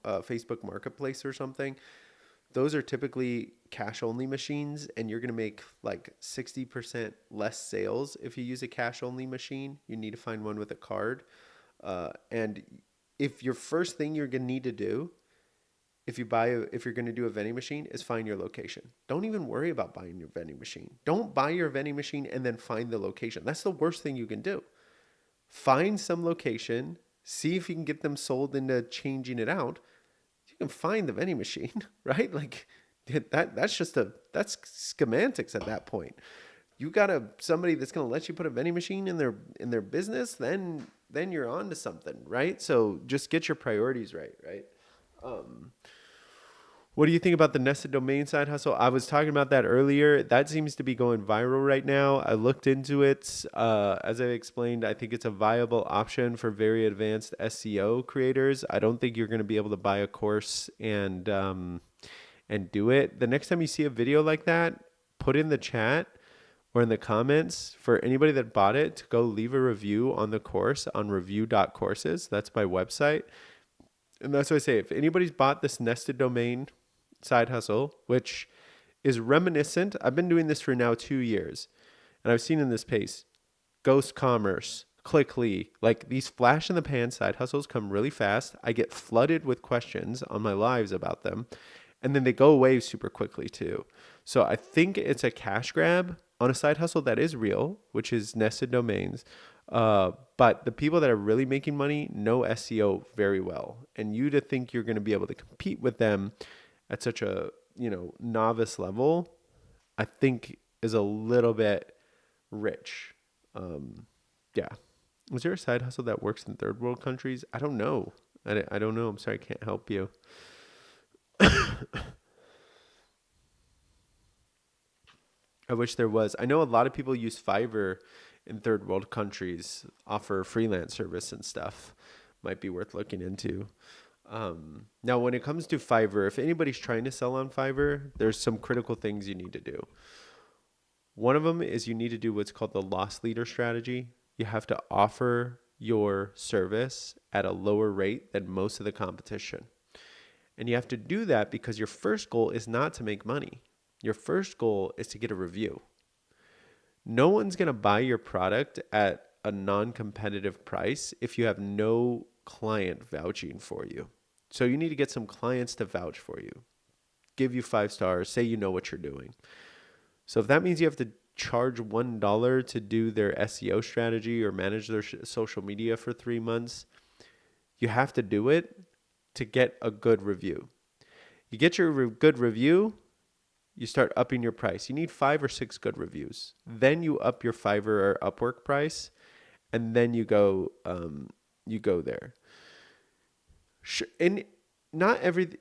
Facebook Marketplace or something. Those are typically cash only machines, and you're going to make like 60% less sales if you use a cash only machine. You need to find one with a card. And if your first thing you're going to need to do, if you're going to do a vending machine, is find your location. Don't even worry about buying your vending machine. Don't buy your vending machine and then find the location. That's the worst thing you can do. Find some location, see if you can get them sold into changing it out. You can find the vending machine, right? Like that's schematics at that point. You got somebody that's going to let you put a vending machine in their business, then you're on to something, right? So just get your priorities right? What do you think about the nested domain side hustle? I was talking about that earlier. That seems to be going viral right now. I looked into it. As I explained, I think it's a viable option for very advanced SEO creators. I don't think you're going to be able to buy a course and do it. The next time you see a video like that, put in the chat or in the comments for anybody that bought it to go leave a review on the course on review.courses. That's my website. And that's what I say. If anybody's bought this nested domain side hustle, which is reminiscent, I've been doing this for now 2 years, and I've seen in this pace, Ghost Commerce, Clickly, like these flash in the pan side hustles come really fast. I get flooded with questions on my lives about them, and then they go away super quickly too. So I think it's a cash grab on a side hustle that is real, which is nested domains. But the people that are really making money know SEO very well. And you to think you're going to be able to compete with them at such a, novice level, I think is a little bit rich. Yeah. Is there a side hustle that works in third world countries? I don't know. I don't know. I'm sorry. I can't help you. I wish there was. I know a lot of people use Fiverr in third world countries, offer freelance service and stuff. Might be worth looking into. Now, when it comes to Fiverr, if anybody's trying to sell on Fiverr, there's some critical things you need to do. One of them is you need to do what's called the loss leader strategy. You have to offer your service at a lower rate than most of the competition. And you have to do that because your first goal is not to make money. Your first goal is to get a review. No one's going to buy your product at a non-competitive price if you have no client vouching for you. So you need to get some clients to vouch for you, give you 5 stars, say you know what you're doing. So if that means you have to charge $1 to do their SEO strategy or manage their social media for 3 months, you have to do it to get a good review. You get your good review, you start upping your price. You need 5 or 6 good reviews. Then you up your Fiverr or Upwork price, and then you go there. And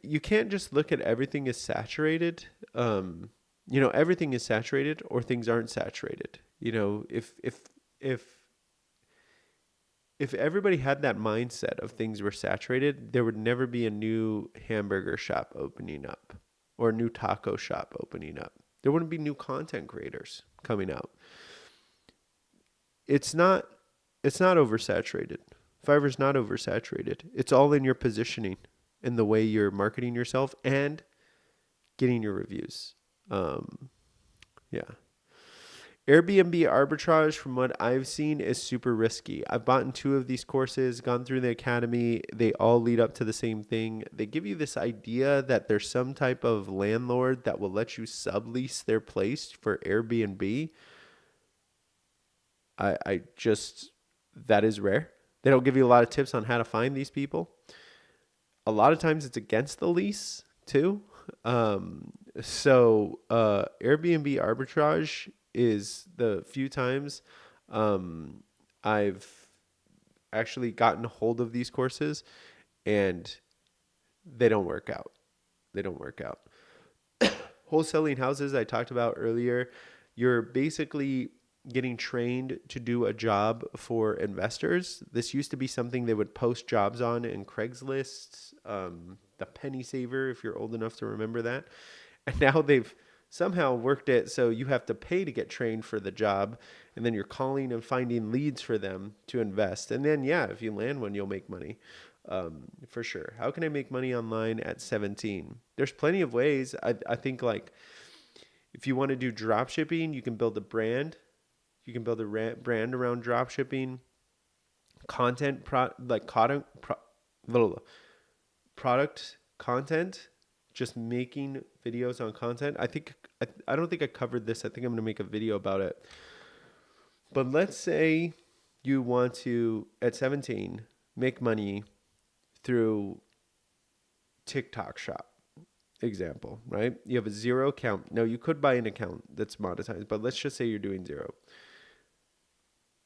you can't just look at everything as saturated. Everything is saturated or things aren't saturated. If everybody had that mindset of things were saturated, there would never be a new hamburger shop opening up or a new taco shop opening up. There wouldn't be new content creators coming out. It's not oversaturated. Fiverr's not oversaturated. It's all in your positioning, in the way you're marketing yourself and getting your reviews. Yeah. Airbnb arbitrage, from what I've seen, is super risky. I've bought in 2 of these courses, gone through the academy. They all lead up to the same thing. They give you this idea that there's some type of landlord that will let you sublease their place for Airbnb. That is rare. They don't give you a lot of tips on how to find these people. A lot of times it's against the lease too. So Airbnb arbitrage is the few times I've actually gotten a hold of these courses, and they don't work out. Wholesaling houses, I talked about earlier. You're basically getting trained to do a job for investors. This used to be something they would post jobs on in Craigslist, the Penny Saver, if you're old enough to remember that. And now they've somehow worked it so you have to pay to get trained for the job, and then you're calling and finding leads for them to invest. And then, if you land one, you'll make money, for sure. How can I make money online at 17? There's plenty of ways. I think, like, if you want to do drop shipping, you can build a brand. You can build a brand around drop shipping, product content, just making videos on content. I don't think I covered this. I think I'm going to make a video about it. But let's say you want to, at 17, make money through TikTok Shop. Example, right? You have a 0 account. Now, you could buy an account that's monetized, but let's just say you're doing 0.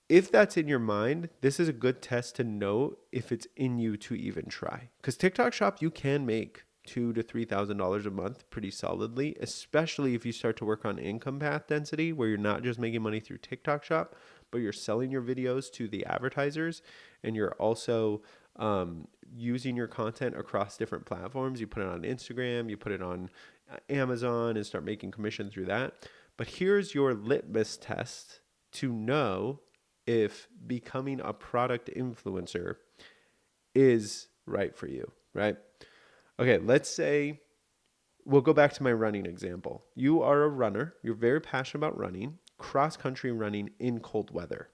If that's in your mind, this is a good test to know if it's in you to even try. Because TikTok Shop, you can make $2,000 to $3,000 a month pretty solidly, especially if you start to work on income path density, where you're not just making money through TikTok Shop, but you're selling your videos to the advertisers, and you're also using your content across different platforms. You put it on Instagram, you put it on Amazon, and start making commission through that. But here's your litmus test to know if becoming a product influencer is right for you, right? Okay, let's say we'll go back to my running example. You are a runner. You're very passionate about running, cross-country running in cold weather.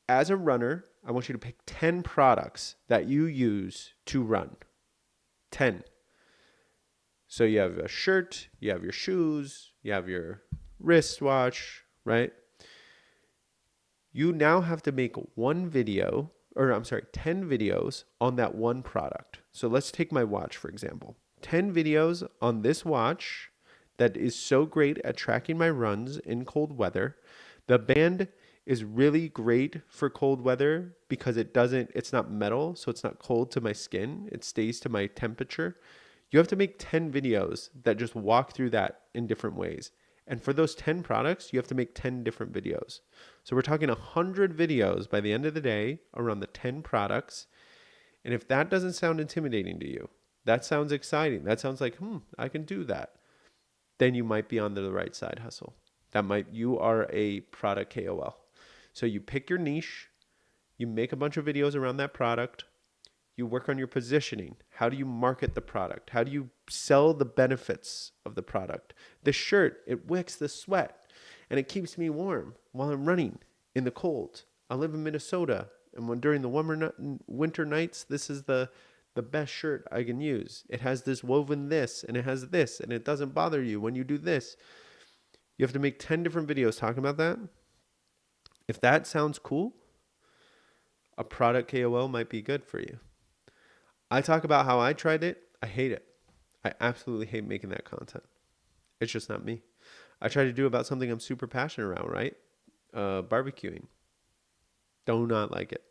As a runner, I want you to pick 10 products that you use to run. 10. So you have a shirt, you have your shoes, you have your wristwatch, right? You now have to make 10 videos on that one product. So let's take my watch, for example. 10 videos on this watch that is so great at tracking my runs in cold weather. The band is really great for cold weather because it's not metal, so it's not cold to my skin. It stays to my temperature. You have to make 10 videos that just walk through that in different ways. And for those 10 products, you have to make 10 different videos. So we're talking 100 videos by the end of the day around the 10 products. And if that doesn't sound intimidating to you, that sounds exciting. That sounds like, I can do that. Then you might be on the right side hustle. You are a product KOL. So you pick your niche, you make a bunch of videos around that product, you work on your positioning. How do you market the product? How do you sell the benefits of the product? The shirt, it wicks the sweat and it keeps me warm while I'm running in the cold. I live in Minnesota, and during the winter nights, this is the best shirt I can use. It has this woven this, and it has this, and it doesn't bother you when you do this. You have to make 10 different videos talking about that. If that sounds cool, a product KOL might be good for you. I talk about how I tried it. I hate it. I absolutely hate making that content. It's just not me. I try to do about something I'm super passionate around, right? Barbecuing. Do not like it.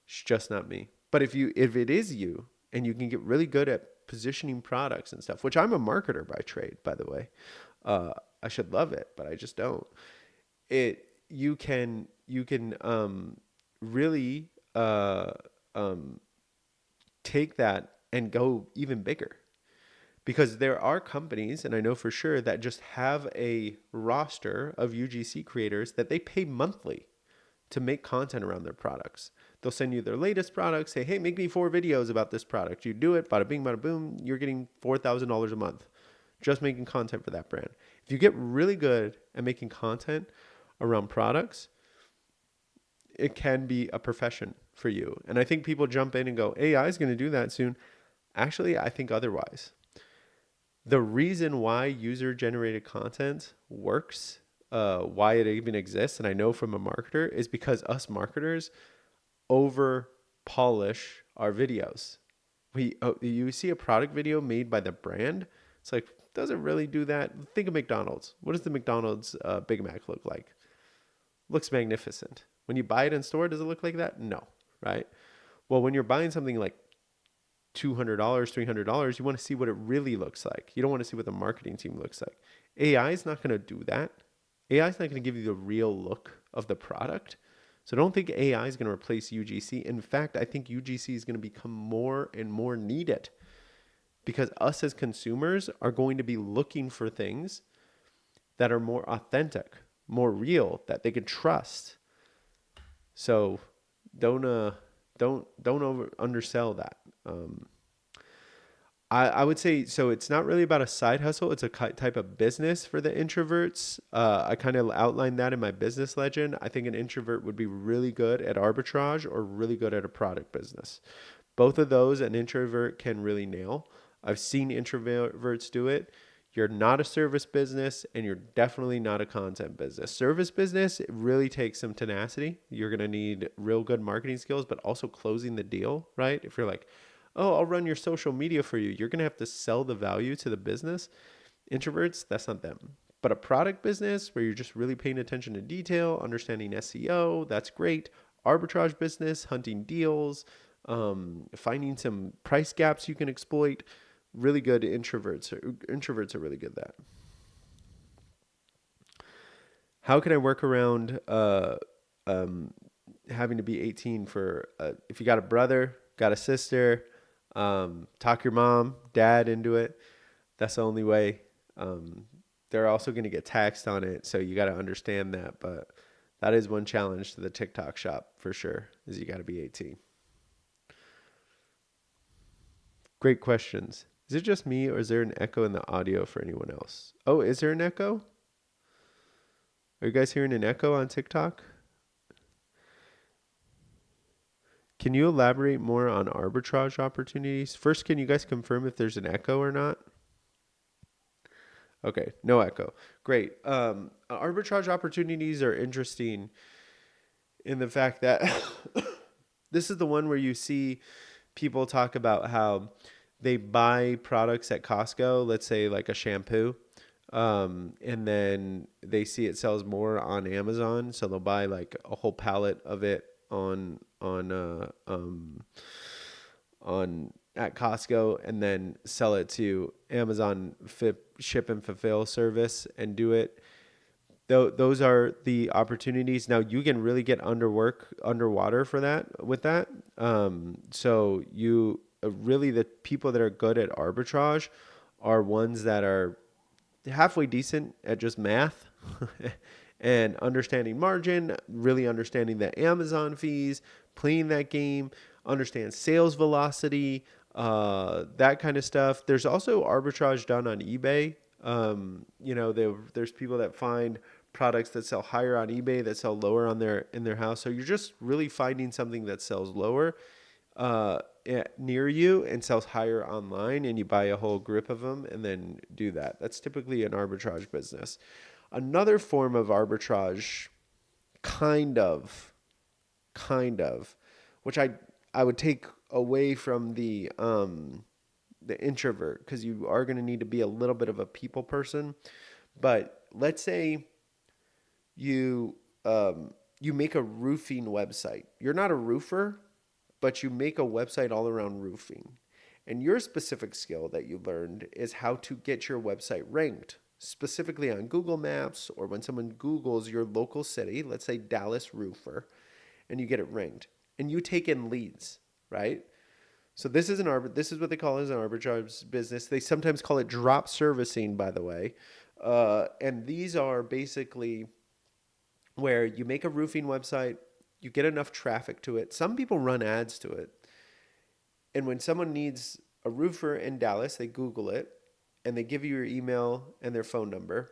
It's just not me. But if it is you, and you can get really good at positioning products and stuff, which I'm a marketer by trade, by the way. I should love it, but I just don't. You can really take that and go even bigger, because there are companies, and I know for sure, that just have a roster of UGC creators that they pay monthly to make content around their products. They'll send you their latest product, say, hey, make me 4 videos about this product. You do it, bada bing, bada boom, you're getting $4,000 a month just making content for that brand. If you get really good at making content around products, it can be a profession for you. And I think people jump in and go, AI is going to do that soon. Actually, I think otherwise. The reason why user-generated content works, why it even exists, and I know from a marketer, is because us marketers over polish our videos. You see a product video made by the brand, it's like, does it really do that? Think of McDonald's. What does the McDonald's Big Mac look like? Looks magnificent. When you buy it in store, does it look like that? No, right? Well, when you're buying something like $200, $300, you want to see what it really looks like. You don't want to see what the marketing team looks like. AI is not going to do that. AI is not going to give you the real look of the product. So don't think AI is going to replace UGC. In fact, I think UGC is going to become more and more needed, because us as consumers are going to be looking for things that are more authentic, more real, that they can trust. So don't undersell that. I would say, so it's not really about a side hustle. It's a type of business for the introverts. I kind of outlined that in my business legend. I think an introvert would be really good at arbitrage or really good at a product business. Both of those an introvert can really nail. I've seen introverts do it. You're not a service business, and you're definitely not a content business. Service business, it really takes some tenacity. You're going to need real good marketing skills, but also closing the deal, right? If you're like, oh, I'll run your social media for you, you're going to have to sell the value to the business. Introverts, that's not them. But a product business where you're just really paying attention to detail, understanding SEO, that's great. Arbitrage business, hunting deals, finding some price gaps you can exploit. Really good introverts are really good at that. How can I work around having to be 18 for if you got a brother, got a sister, talk your mom, dad into it. That's the only way. They're also going to get taxed on it, so you got to understand that. But that is one challenge to the TikTok shop for sure, is you got to be 18. Great questions. Is it just me, or is there an echo in the audio for anyone else? Oh, is there an echo? Are you guys hearing an echo on TikTok? Can you elaborate more on arbitrage opportunities? First, can you guys confirm if there's an echo or not? Okay, no echo. Great. Arbitrage opportunities are interesting in the fact that this is the one where you see people talk about how they buy products at Costco, let's say like a shampoo, and then they see it sells more on Amazon, so they'll buy like a whole pallet of it on at Costco and then sell it to Amazon ship and fulfill service and do it. Those are the opportunities. Now you can really get underwater for that with that. So you really the people that are good at arbitrage are ones that are halfway decent at just math and understanding margin, really understanding the Amazon fees, playing that game, understand sales velocity, that kind of stuff. There's also arbitrage done on eBay. There's people that find products that sell higher on eBay that sell lower on in their house. So you're just really finding something that sells lower near you and sells higher online, and you buy a whole grip of them and then do that. That's typically an arbitrage business. Another form of arbitrage, kind of, which I would take away from the introvert, because you are going to need to be a little bit of a people person. But let's say you make a roofing website. You're not a roofer, but you make a website all around roofing. And your specific skill that you learned is how to get your website ranked, specifically on Google Maps, or when someone Googles your local city, let's say Dallas roofer, and you get it ranked. And you take in leads, right? So this is what they call as an arbitrage business. They sometimes call it drop servicing, by the way. And these are basically where you make a roofing website, you get enough traffic to it. Some people run ads to it. And when someone needs a roofer in Dallas, they Google it and they give you your email and their phone number.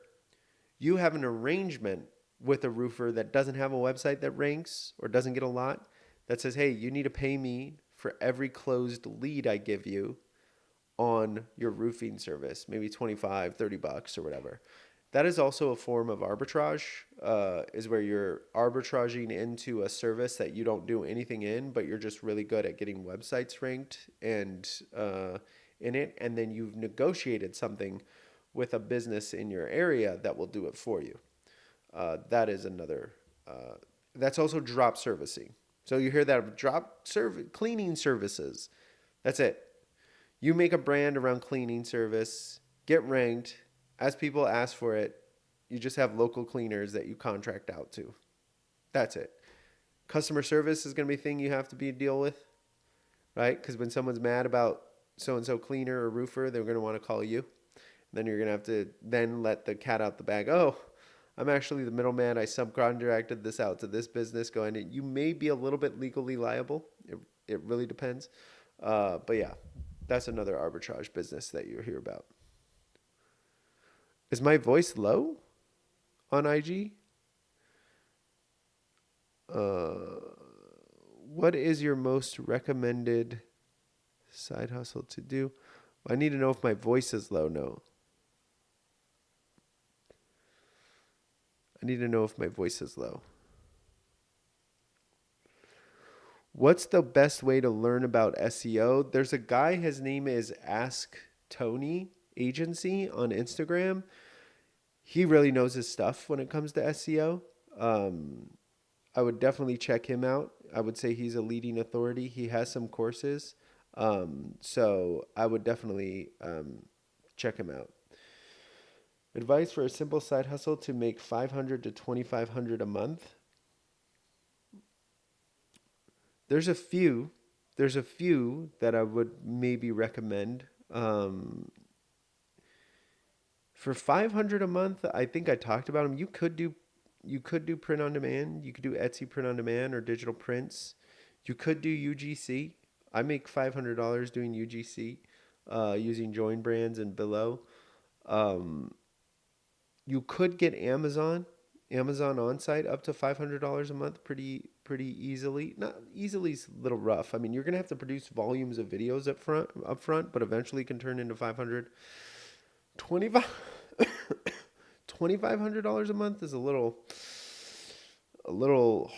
You have an arrangement with a roofer that doesn't have a website that ranks or doesn't get a lot, that says, hey, you need to pay me for every closed lead I give you on your roofing service, maybe $25-$30 or whatever. That is also a form of arbitrage, is where you're arbitraging into a service that you don't do anything in, but you're just really good at getting websites ranked and in it. And then you've negotiated something with a business in your area that will do it for you. That is another, that's also drop servicing. So you hear that cleaning services. That's it. You make a brand around cleaning service, get ranked. As people ask for it, you just have local cleaners that you contract out to. That's it. Customer service is going to be a thing you have to deal with, right? Because when someone's mad about so-and-so cleaner or roofer, they're going to want to call you. And then you're going to have to then let the cat out the bag. Oh, I'm actually the middleman. I subcontracted this out to this business going in. You may be a little bit legally liable. It really depends. But yeah, that's another arbitrage business that you hear about. Is my voice low on IG? What is your most recommended side hustle to do? I need to know if my voice is low. No. I need to know if my voice is low. What's the best way to learn about SEO? There's a guy, his name is Ask Tony Agency on Instagram. He really knows his stuff when it comes to SEO. I would definitely check him out. I would say he's a leading authority. He has some courses. So I would definitely check him out. Advice for a simple side hustle to make $500 to $2,500 a month. There's a few that I would maybe recommend. For $500 a month, I think I talked about them. You could do print on demand. You could do Etsy print on demand or digital prints. You could do UGC. I make $500 doing UGC using Join Brands and Below. You could get Amazon on-site up to $500 a month pretty easily. Not easily is a little rough. I mean, you're going to have to produce volumes of videos up front, but eventually can turn into 500. 25 $2,500 a month is a little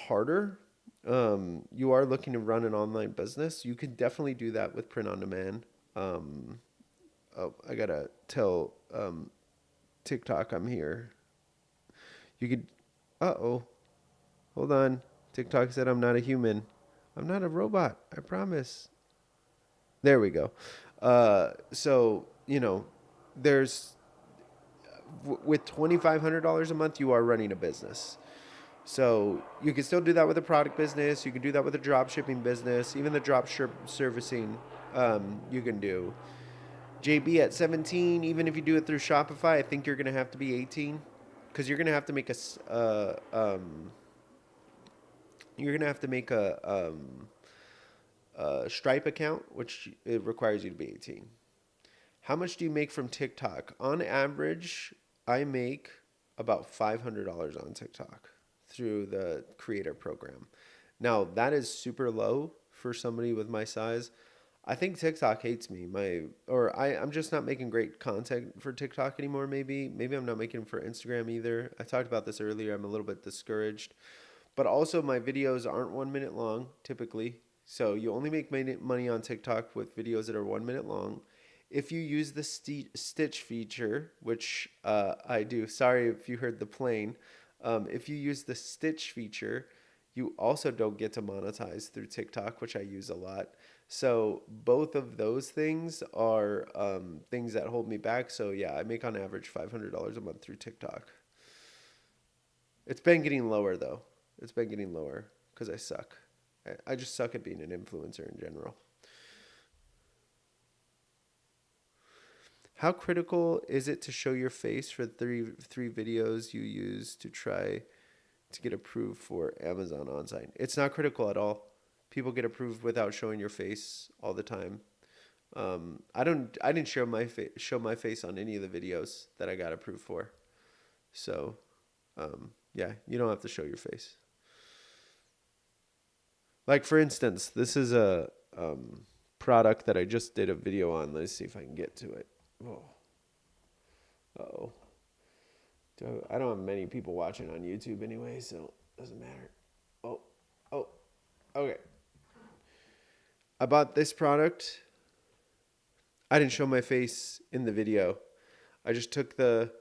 harder. You are looking to run an online business. You can definitely do that with print on demand. Um, oh, I gotta tell TikTok I'm here. You could. Uh-oh. Hold on. TikTok said I'm not a human. I'm not a robot. I promise. There we go. So there's with $2,500 a month, you are running a business. So you can still do that with a product business. You can do that with a drop shipping business. Even the servicing, you can do. JB at 17, even if you do it through Shopify, I think you're going to have to be 18 because you're going to have to make a Stripe account, which it requires you to be 18. How much do you make from TikTok? On average, I make about $500 on TikTok through the creator program. Now, that is super low for somebody with my size. I think TikTok hates me. I'm just not making great content for TikTok anymore, maybe. Maybe I'm not making them for Instagram either. I talked about this earlier. I'm a little bit discouraged. But also, my videos aren't 1 minute long, typically. So you only make money on TikTok with videos that are 1 minute long. If you use the Stitch feature, which I do, sorry if you heard the plane. If you use the Stitch feature, you also don't get to monetize through TikTok, which I use a lot. So both of those things are things that hold me back. So yeah, I make on average $500 a month through TikTok. It's been getting lower though. It's been getting lower because I suck. I just suck at being an influencer in general. How critical is it to show your face for three videos you use to try to get approved for Amazon on-site? It's not critical at all. People get approved without showing your face all the time. I didn't show my face on any of the videos that I got approved for. So, yeah, you don't have to show your face. Like for instance, this is a product that I just did a video on. Let's see if I can get to it. Oh, uh-oh. I don't have many people watching on YouTube anyway, so it doesn't matter. Oh, okay. I bought this product. I didn't show my face in the video. I just took the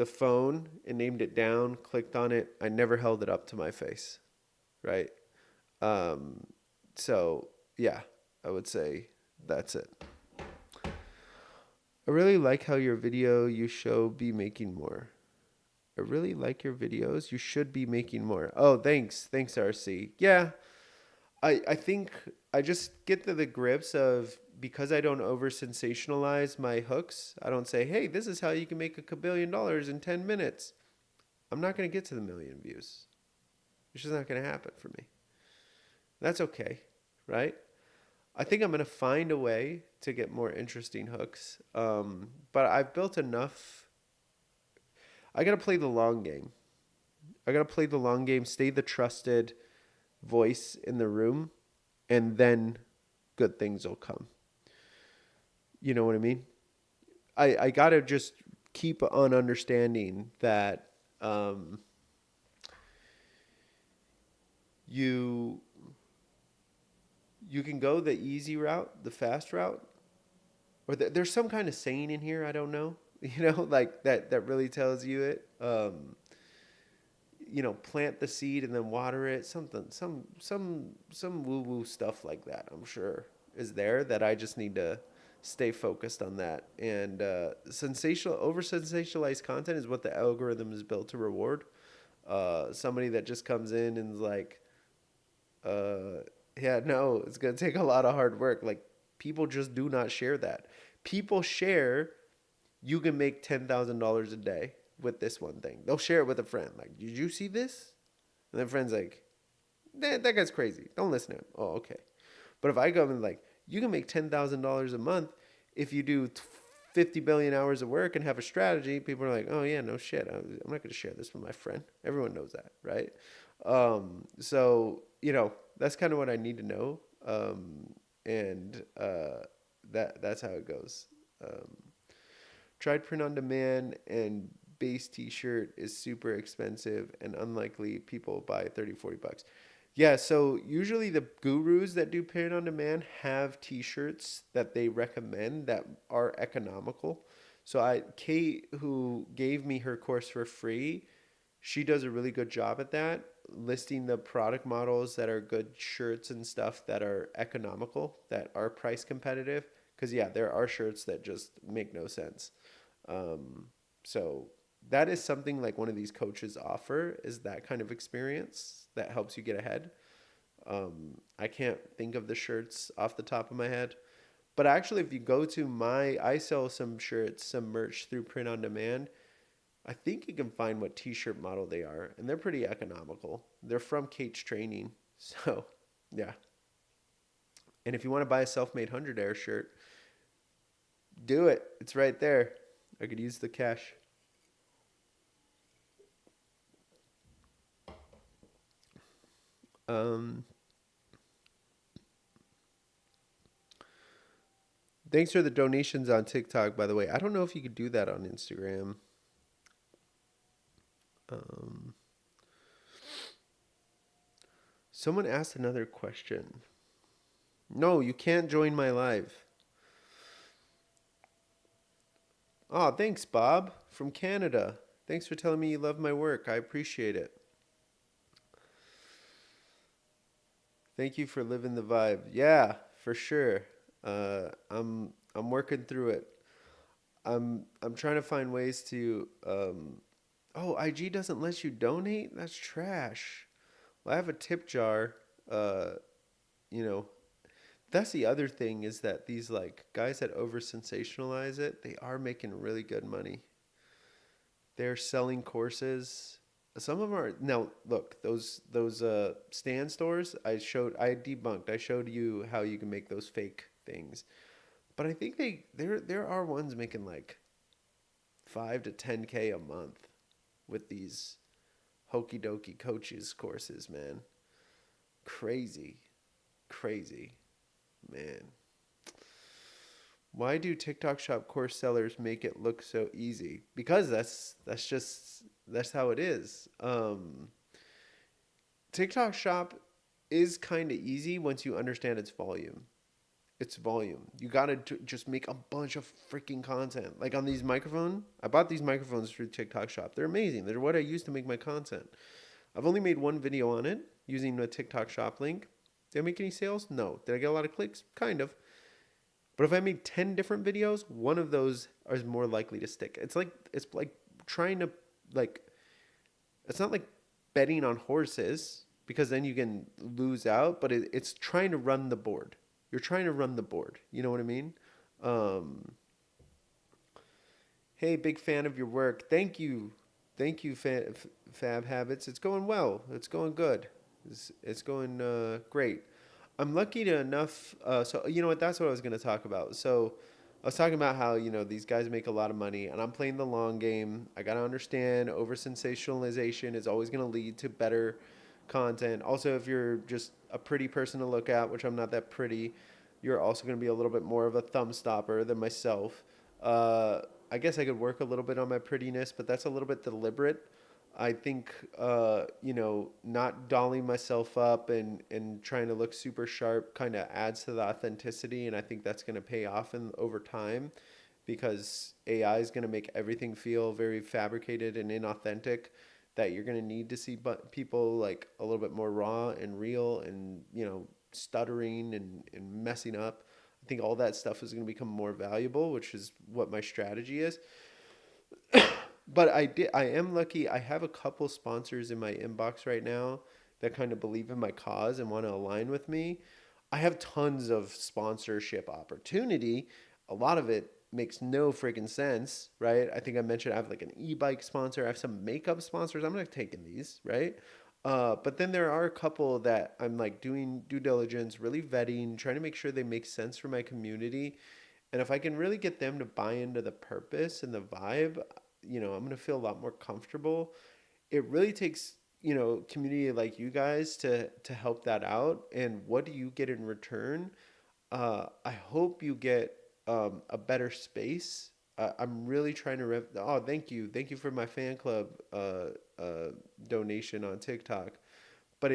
phone and named it down, clicked on it. I never held it up to my face, right? So yeah, I would say that's it. I really like how your video you show be making more. I really like your videos. You should be making more. Oh, thanks. Thanks, RC. Yeah, I think I just get to the grips of because I don't over sensationalize my hooks. I don't say, hey, this is how you can make $1 billion in 10 minutes. I'm not going to get to the million views. It's just not going to happen for me. That's okay, right? I think I'm going to find a way to get more interesting hooks. But I've built enough. I got to play the long game. Stay the trusted voice in the room, and then good things will come. You know what I mean? I got to just keep on understanding that you can go the easy route, the fast route, or there's some kind of saying in here, I don't know, like that really tells you it. Plant the seed and then water it, some woo-woo stuff like that, I'm sure is there that I just need to stay focused on that. And over sensationalized content is what the algorithm is built to reward. Somebody that just comes in and is like, yeah, no, it's going to take a lot of hard work. Like, people just do not share that. People share, you can make $10,000 a day with this one thing. They'll share it with a friend. Like, did you see this? And the friend's like, that guy's crazy. Don't listen to him. Oh, okay. But if I go and like, you can make $10,000 a month if you do 50 billion hours of work and have a strategy. People are like, oh yeah, no shit. I'm not going to share this with my friend. Everyone knows that, right? So, that's kind of what I need to know. And that's how it goes. Tried print on demand and base t-shirt is super expensive and unlikely people buy 30, 40 bucks. Yeah, so usually the gurus that do print on demand have t-shirts that they recommend that are economical. So Kate, who gave me her course for free, she does a really good job at that, listing the product models that are good shirts and stuff that are economical, that are price competitive. Because yeah, there are shirts that just make no sense. Um, so that is something like one of these coaches offer, is that kind of experience that helps you get ahead. I can't think of the shirts off the top of my head, but actually, if you go to I sell some shirts, some merch through print on demand. I think you can find what t-shirt model they are, and they're pretty economical. They're from Kate's training, so yeah. And if you want to buy a self-made 100 Air shirt, do it. It's right there. I could use the cash. Um, Thanks for the donations on TikTok, by the way. I don't know if you could do that on Instagram. Um, Someone asked another question. No, you can't join my live. Oh, thanks, Bob from Canada. Thanks for telling me you love my work. I appreciate it. Thank you for living the vibe. Yeah, for sure. I'm working through it. I'm trying to find ways to oh, IG doesn't let you donate? That's trash. Well, I have a tip jar. Uh, you know, that's the other thing, is that these like guys that over sensationalize it, they are making really good money. They're selling courses. Some of them are now. Look, those stand stores. I debunked. I showed you how you can make those fake things. But I think there are ones making like 5 to 10K a month with these hokey dokey coaches courses, man. Crazy, crazy, man. Why do TikTok Shop course sellers make it look so easy? Because that's how it is. TikTok Shop is kind of easy once you understand its volume. It's volume. You gotta just make a bunch of freaking content. Like on these microphones, I bought these microphones through TikTok Shop. They're amazing. They're what I use to make my content. I've only made one video on it using the TikTok Shop link. Did I make any sales? No. Did I get a lot of clicks? Kind of. But if I make 10 different videos, one of those is more likely to stick. It's like trying to like it's not like betting on horses, because then you can lose out, but it's trying to run the board. You're trying to run the board. You know what I mean? Um, hey, big fan of your work. Thank you. Thank you, Fab Habits. It's going well. It's going good. It's going great. I'm lucky to enough. So you know what? That's what I was going to talk about. So I was talking about how these guys make a lot of money, and I'm playing the long game. I gotta understand over sensationalization is always going to lead to better content. Also, if you're just a pretty person to look at, which I'm not that pretty, you're also going to be a little bit more of a thumb stopper than myself. Uh, I guess I could work a little bit on my prettiness, but that's a little bit deliberate. I think, not dolling myself up and trying to look super sharp kind of adds to the authenticity. And I think that's going to pay off over time, because AI is going to make everything feel very fabricated and inauthentic, that you're going to need to see people like a little bit more raw and real and, stuttering and messing up. I think all that stuff is going to become more valuable, which is what my strategy is. But I am lucky. I have a couple sponsors in my inbox right now that kind of believe in my cause and want to align with me. I have tons of sponsorship opportunity. A lot of it makes no freaking sense, right? I think I mentioned I have like an e-bike sponsor. I have some makeup sponsors. I'm not taking these, right? But then there are a couple that I'm like doing due diligence, really vetting, trying to make sure they make sense for my community. And if I can really get them to buy into the purpose and the vibe, I'm going to feel a lot more comfortable. It really takes, community like you guys to help that out. And what do you get in return? I hope you get a better space. I'm really trying to oh, thank you for my fan club donation on TikTok. But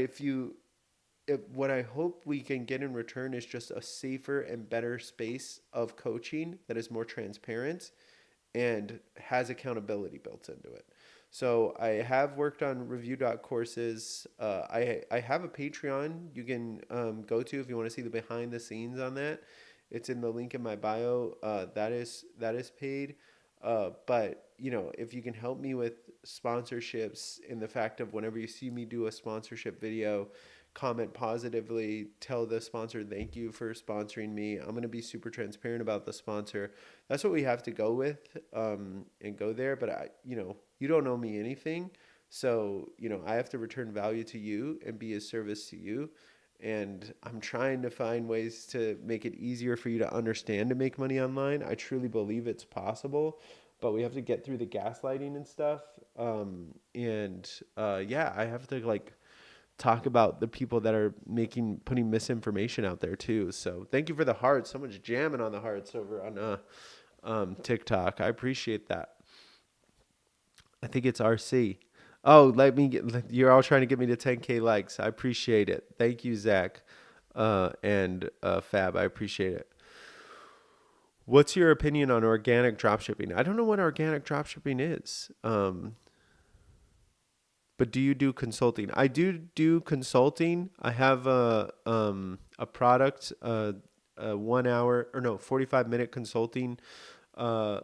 what I hope we can get in return is just a safer and better space of coaching that is more transparent and has accountability built into it. So I have worked on review.courses. I have a Patreon you can go to if you want to see the behind the scenes on that. It's in the link in my bio. That is paid. But if you can help me with sponsorships, in the fact of whenever you see me do a sponsorship video, comment positively, tell the sponsor thank you for sponsoring me. I'm gonna be super transparent about the sponsor. That's what we have to go with, and go there. But you don't owe me anything, so I have to return value to you and be a service to you. And I'm trying to find ways to make it easier for you to understand to make money online. I truly believe it's possible, but we have to get through the gaslighting and stuff. And yeah, I have to like talk about the people that are putting misinformation out there too. So thank you for the hearts. Someone's jamming on the hearts over on TikTok. I appreciate that. I think it's RC. Oh, you're all trying to get me to 10K likes. I appreciate it. Thank you, Zach, and Fab. I appreciate it. What's your opinion on organic dropshipping? I don't know what organic dropshipping is. But do you do consulting? I do consulting. I have a product, a 1 hour, or no, 45-minute consulting. You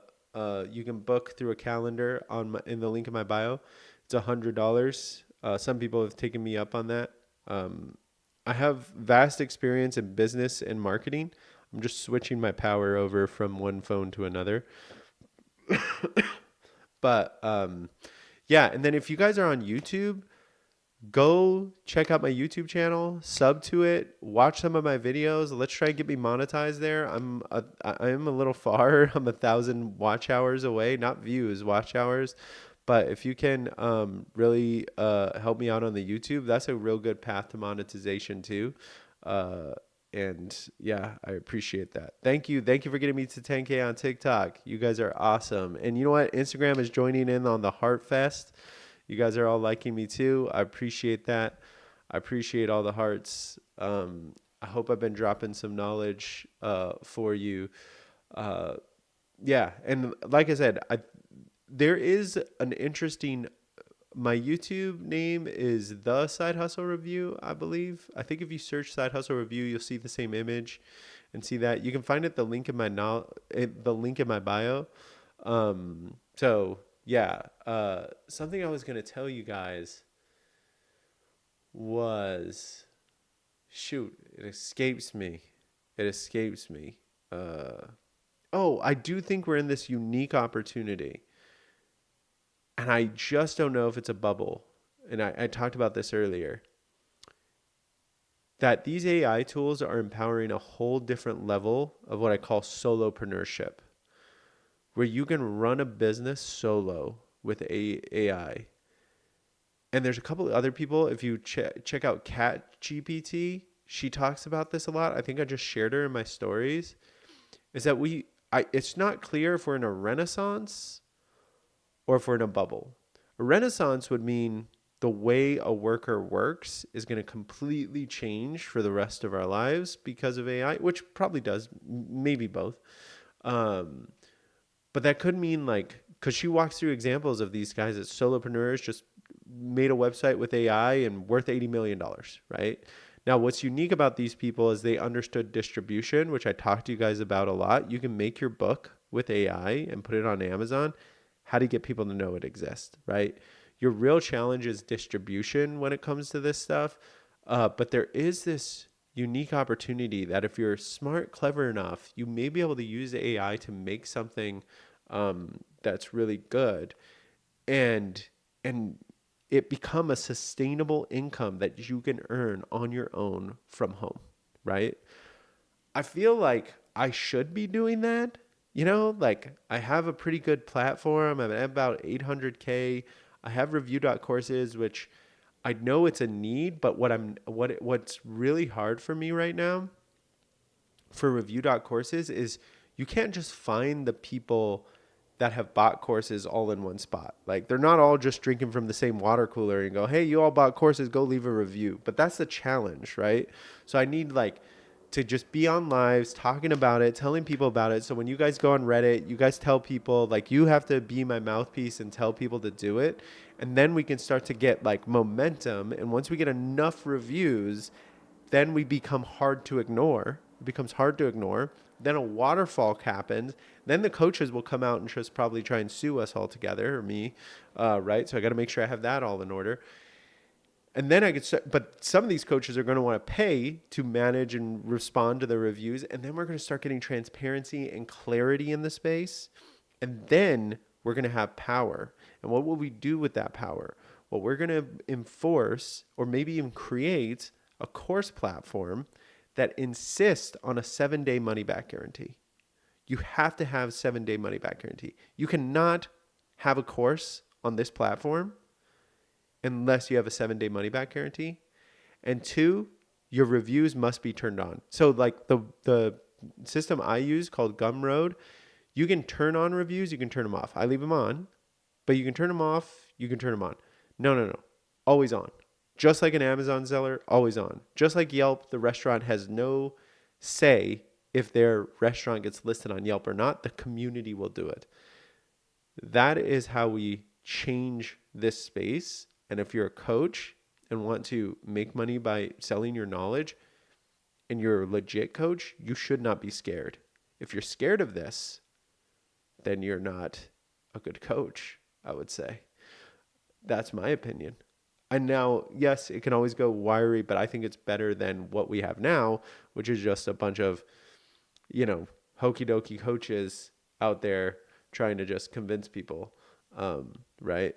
can book through a calendar in the link in my bio. It's $100. Some people have taken me up on that. I have vast experience in business and marketing. I'm just switching my power over from one phone to another. But yeah, and then if you guys are on YouTube, go check out my YouTube channel, sub to it, watch some of my videos. Let's try and get me monetized there. I am a little far. I'm 1,000 watch hours away, not views, watch hours. But if you can really help me out on the YouTube, that's a real good path to monetization too. And yeah, I appreciate that. Thank you. Thank you for getting me to 10K on TikTok. You guys are awesome. And you know what? Instagram is joining in on the Heart Fest. You guys are all liking me too. I appreciate that. I appreciate all the hearts. I hope I've been dropping some knowledge for you. Yeah. And like I said, there is an interesting, my YouTube name is The Side Hustle Review, I believe. I think if you search Side Hustle Review, you'll see the same image and see that. You can find it the link in my bio. So yeah, something I was gonna tell you guys was, shoot, it escapes me. Oh, I do think we're in this unique opportunity. And I just don't know if it's a bubble. And I talked about this earlier. That these AI tools are empowering a whole different level of what I call solopreneurship, where you can run a business solo with AI. And there's a couple of other people. If you check out Cat GPT, she talks about this a lot. I think I just shared her in my stories. Is that it's not clear if we're in a renaissance or if we're in a bubble. A renaissance would mean the way a worker works is going to completely change for the rest of our lives because of AI, which probably does, maybe both. But that could mean because she walks through examples of these guys as solopreneurs, just made a website with AI and worth $80 million, right? Now, what's unique about these people is they understood distribution, which I talked to you guys about a lot. You can make your book with AI and put it on Amazon. How to get people to know it exists, right? Your real challenge is distribution when it comes to this stuff. But there is this unique opportunity that if you're smart, clever enough, you may be able to use AI to make something that's really good and it become a sustainable income that you can earn on your own from home, right? I feel like I should be doing that. I have a pretty good platform. I'm at about 800K. I have review.courses, which I know it's a need, but what's really hard for me right now for review.courses is you can't just find the people that have bought courses all in one spot. Like they're not all just drinking from the same water cooler and go, hey, you all bought courses, go leave a review. But that's the challenge, right? So I need like to just be on lives, talking about it, telling people about it. So when you guys go on Reddit, you guys tell people, like you have to be my mouthpiece and tell people to do it. And then we can start to get like momentum. And once we get enough reviews, then we become hard to ignore. It becomes hard to ignore. Then a waterfall happens. Then the coaches will come out and just probably try and sue us all together, or me, right? So I got to make sure I have that all in order. And then I could start, but some of these coaches are going to want to pay to manage and respond to the reviews. And then we're going to start getting transparency and clarity in the space. And then we're going to have power. And what will we do with that power? Well, we're going to enforce or maybe even create a course platform that insists on a 7-day money back guarantee. You have to have 7-day money back guarantee. You cannot have a course on this platform unless you have a 7-day money back guarantee. And 2, your reviews must be turned on. So like the system I use called Gumroad, you can turn on reviews, you can turn them off. I leave them on, but you can turn them off, you can turn them on. No. Always on. Just like an Amazon seller, always on. Just like Yelp, the restaurant has no say if their restaurant gets listed on Yelp or not. The community will do it. That is how we change this space. And if you're a coach and want to make money by selling your knowledge and you're a legit coach, you should not be scared. If you're scared of this, then you're not a good coach, I would say. That's my opinion. And now, yes, it can always go wiry, but I think it's better than what we have now, which is just a bunch of, hokey dokey coaches out there trying to just convince people, right?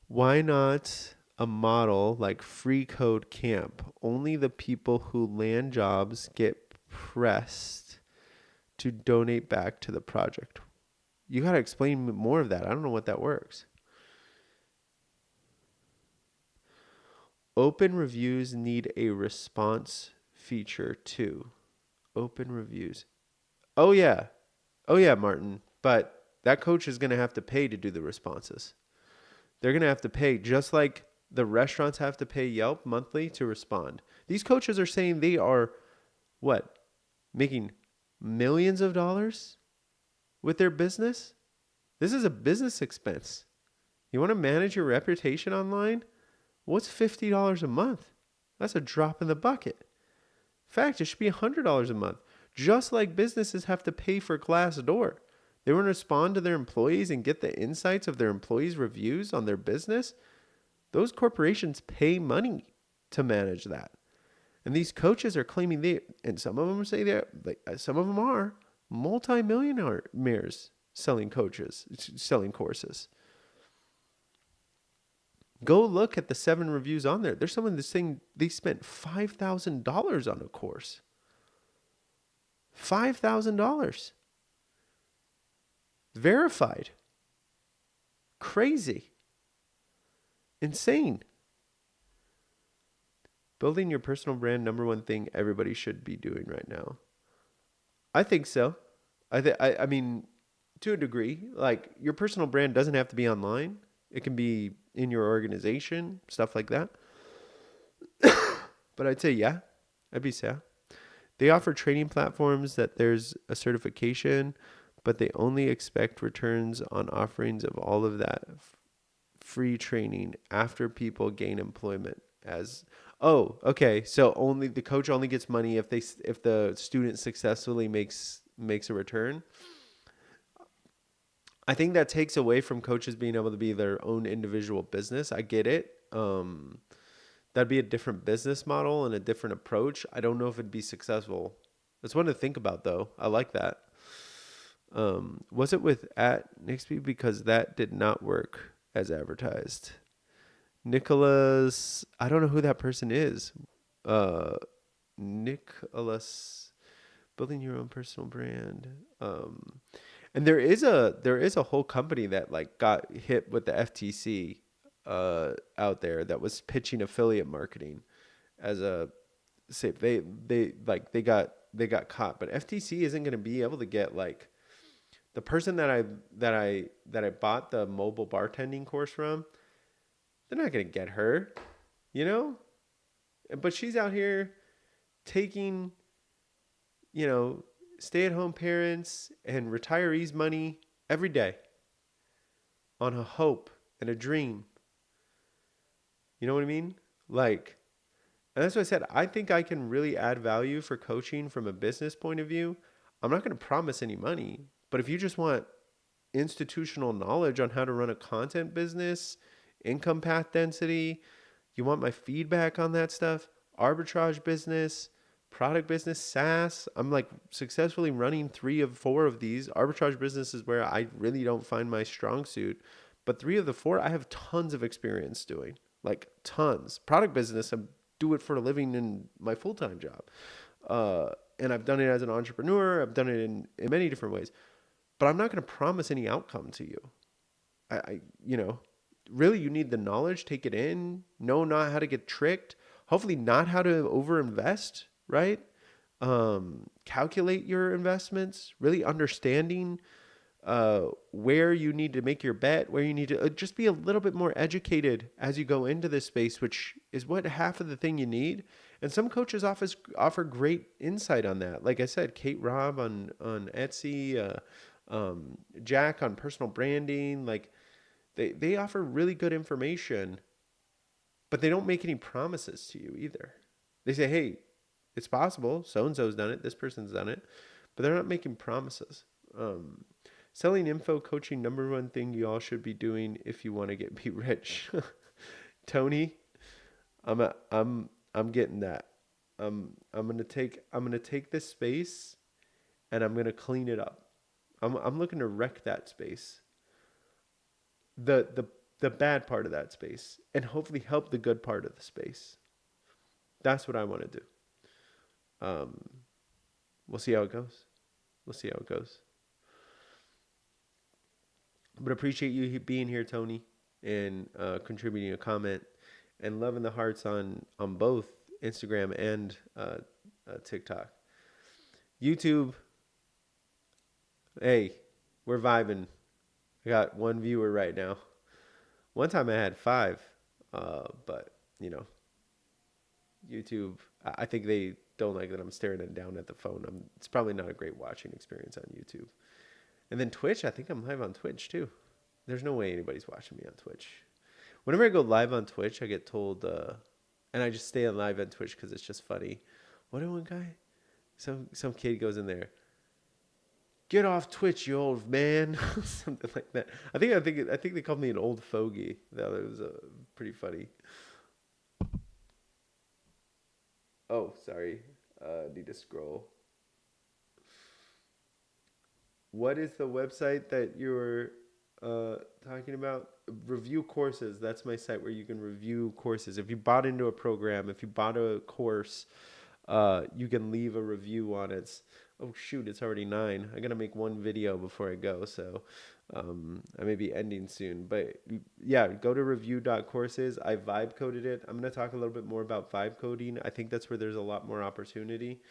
Why not a model like Free Code Camp? Only the people who land jobs get pressed to donate back to the project. You got to explain more of that. I don't know what that works. Open reviews need a response feature too. Open reviews. Oh yeah, Martin. But that coach is going to have to pay to do the responses. They're going to have to pay just like the restaurants have to pay Yelp monthly to respond. These coaches are saying they are, making millions of dollars with their business? This is a business expense. You want to manage your reputation online? What's $50 a month? That's a drop in the bucket. In fact, it should be $100 a month. Just like businesses have to pay for Glassdoor. They want to respond to their employees and get the insights of their employees' reviews on their business. Those corporations pay money to manage that. And these coaches are claiming and some of them say some of them are multi-millionaires selling courses. Go look at the 7 reviews on there. There's someone that's saying they spent $5,000 on a course. $5,000. Verified. Crazy. Insane. Building your personal brand, number one thing everybody should be doing right now. I think so. I mean, to a degree, like your personal brand doesn't have to be online. It can be in your organization, stuff like that. But I'd say, yeah, I'd be sad. They offer training platforms that there's a certification, but they only expect returns on offerings of all of that free training after people gain employment okay. So only the coach only gets money if the student successfully makes a return. I think that takes away from coaches being able to be their own individual business. I get it. That'd be a different business model and a different approach. I don't know if it'd be successful. That's one to think about, though. I like that. Was it with @Nixby? Because that did not work as advertised. Nicholas, I don't know who that person is. Nicholas, building your own personal brand. And there is a whole company that like got hit with the FTC out there that was pitching affiliate marketing as a say they got got caught. But FTC isn't going to be able to get like the person that I bought the mobile bartending course from. They're not going to get her, you know? But she's out here taking, you know, stay-at-home parents and retirees' money every day on a hope and a dream. You know what I mean? Like, and that's what I said. I think I can really add value for coaching from a business point of view. I'm not going to promise any money, but if you just want institutional knowledge on how to run a content business, income path density, you want my feedback on that stuff, arbitrage business, product business, SaaS. I'm like successfully running 3 of 4 of these. Arbitrage business is where I really don't find my strong suit, but 3 of the 4 I have tons of experience doing, like tons. Product business, I do it for a living in my full-time job. And I've done it as an entrepreneur. I've done it in many different ways, but I'm not going to promise any outcome to you. You know, really you need the knowledge, take it in, know not how to get tricked, hopefully not how to overinvest, right? Calculate your investments, really understanding where you need to make your bet, where you need to just be a little bit more educated as you go into this space, which is what half of the thing you need. And some coaches offer great insight on that. Like I said, Kate Robb on Etsy, Jack on personal branding, like they offer really good information, but they don't make any promises to you either. They say, hey, it's possible. So-and-so's done it. This person's done it. But they're not making promises. Selling info coaching, number 1 thing you all should be doing if you want to be rich. Tony, I'm getting that. I'm gonna take this space and I'm gonna clean it up. I'm looking to wreck that space. The bad part of that space, and hopefully help the good part of the space. That's what I want to do. We'll see how it goes. But appreciate you being here, Tony, and contributing a comment and loving the hearts on both Instagram and TikTok. YouTube, hey, we're vibing. I got 1 viewer right now. One time I had 5, but you know, YouTube, I think they don't like that I'm staring down at the phone. It's probably not a great watching experience on YouTube. And then Twitch, I think I'm live on Twitch too. There's no way anybody's watching me on Twitch. Whenever I go live on Twitch, I get told, and I just stay live on Twitch because it's just funny. What did one guy? Some kid goes in there. Get off Twitch, you old man. Something like that. I think they called me an old fogey. That was pretty funny. Oh, sorry. Need to scroll. What is the website that you were talking about? Review Courses. That's my site where you can review courses. If you bought into a program, if you bought a course, you can leave a review on it. Oh shoot, it's already 9. I gotta make 1 video before I go, so I may be ending soon. But yeah, go to review.courses. I vibe coded it. I'm gonna talk a little bit more about vibe coding. I think that's where there's a lot more opportunity,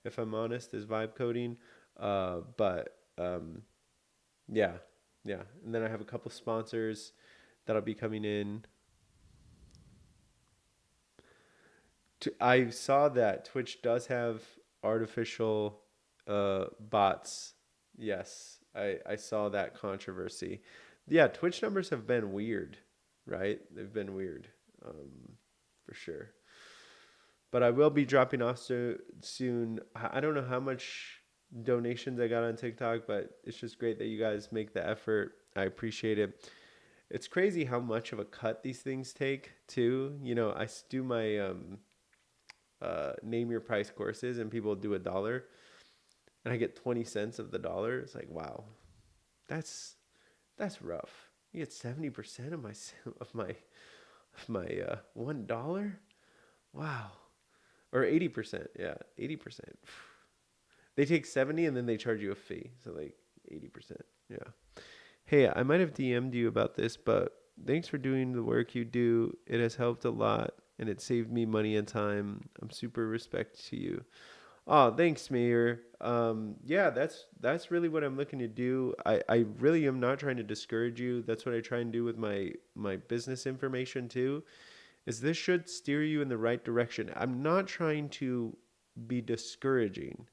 if I'm honest, is vibe coding. Yeah. And then I have a couple sponsors that'll be coming in. I saw that Twitch does have artificial bots. Yes, I saw that controversy. Yeah, Twitch numbers have been weird, right? They've been weird, for sure. But I will be dropping off soon. I don't know how much donations I got on TikTok, but it's just great that you guys make the effort. I appreciate it. It's crazy how much of a cut these things take too. You know, I do my name your price courses and people do $1 and I get 20 cents of the dollar. It's like, wow, that's rough. You get 70% of my $1. Wow. Or 80%. Yeah. 80%. They take 70 and then they charge you a fee. So like 80%. Yeah. Hey, I might have DM'd you about this, but thanks for doing the work you do. It has helped a lot and it saved me money and time. I'm super respect to you. Oh, thanks, Mayor. Yeah, that's really what I'm looking to do. I really am not trying to discourage you. That's what I try and do with my business information too. Is this should steer you in the right direction. I'm not trying to be discouraging.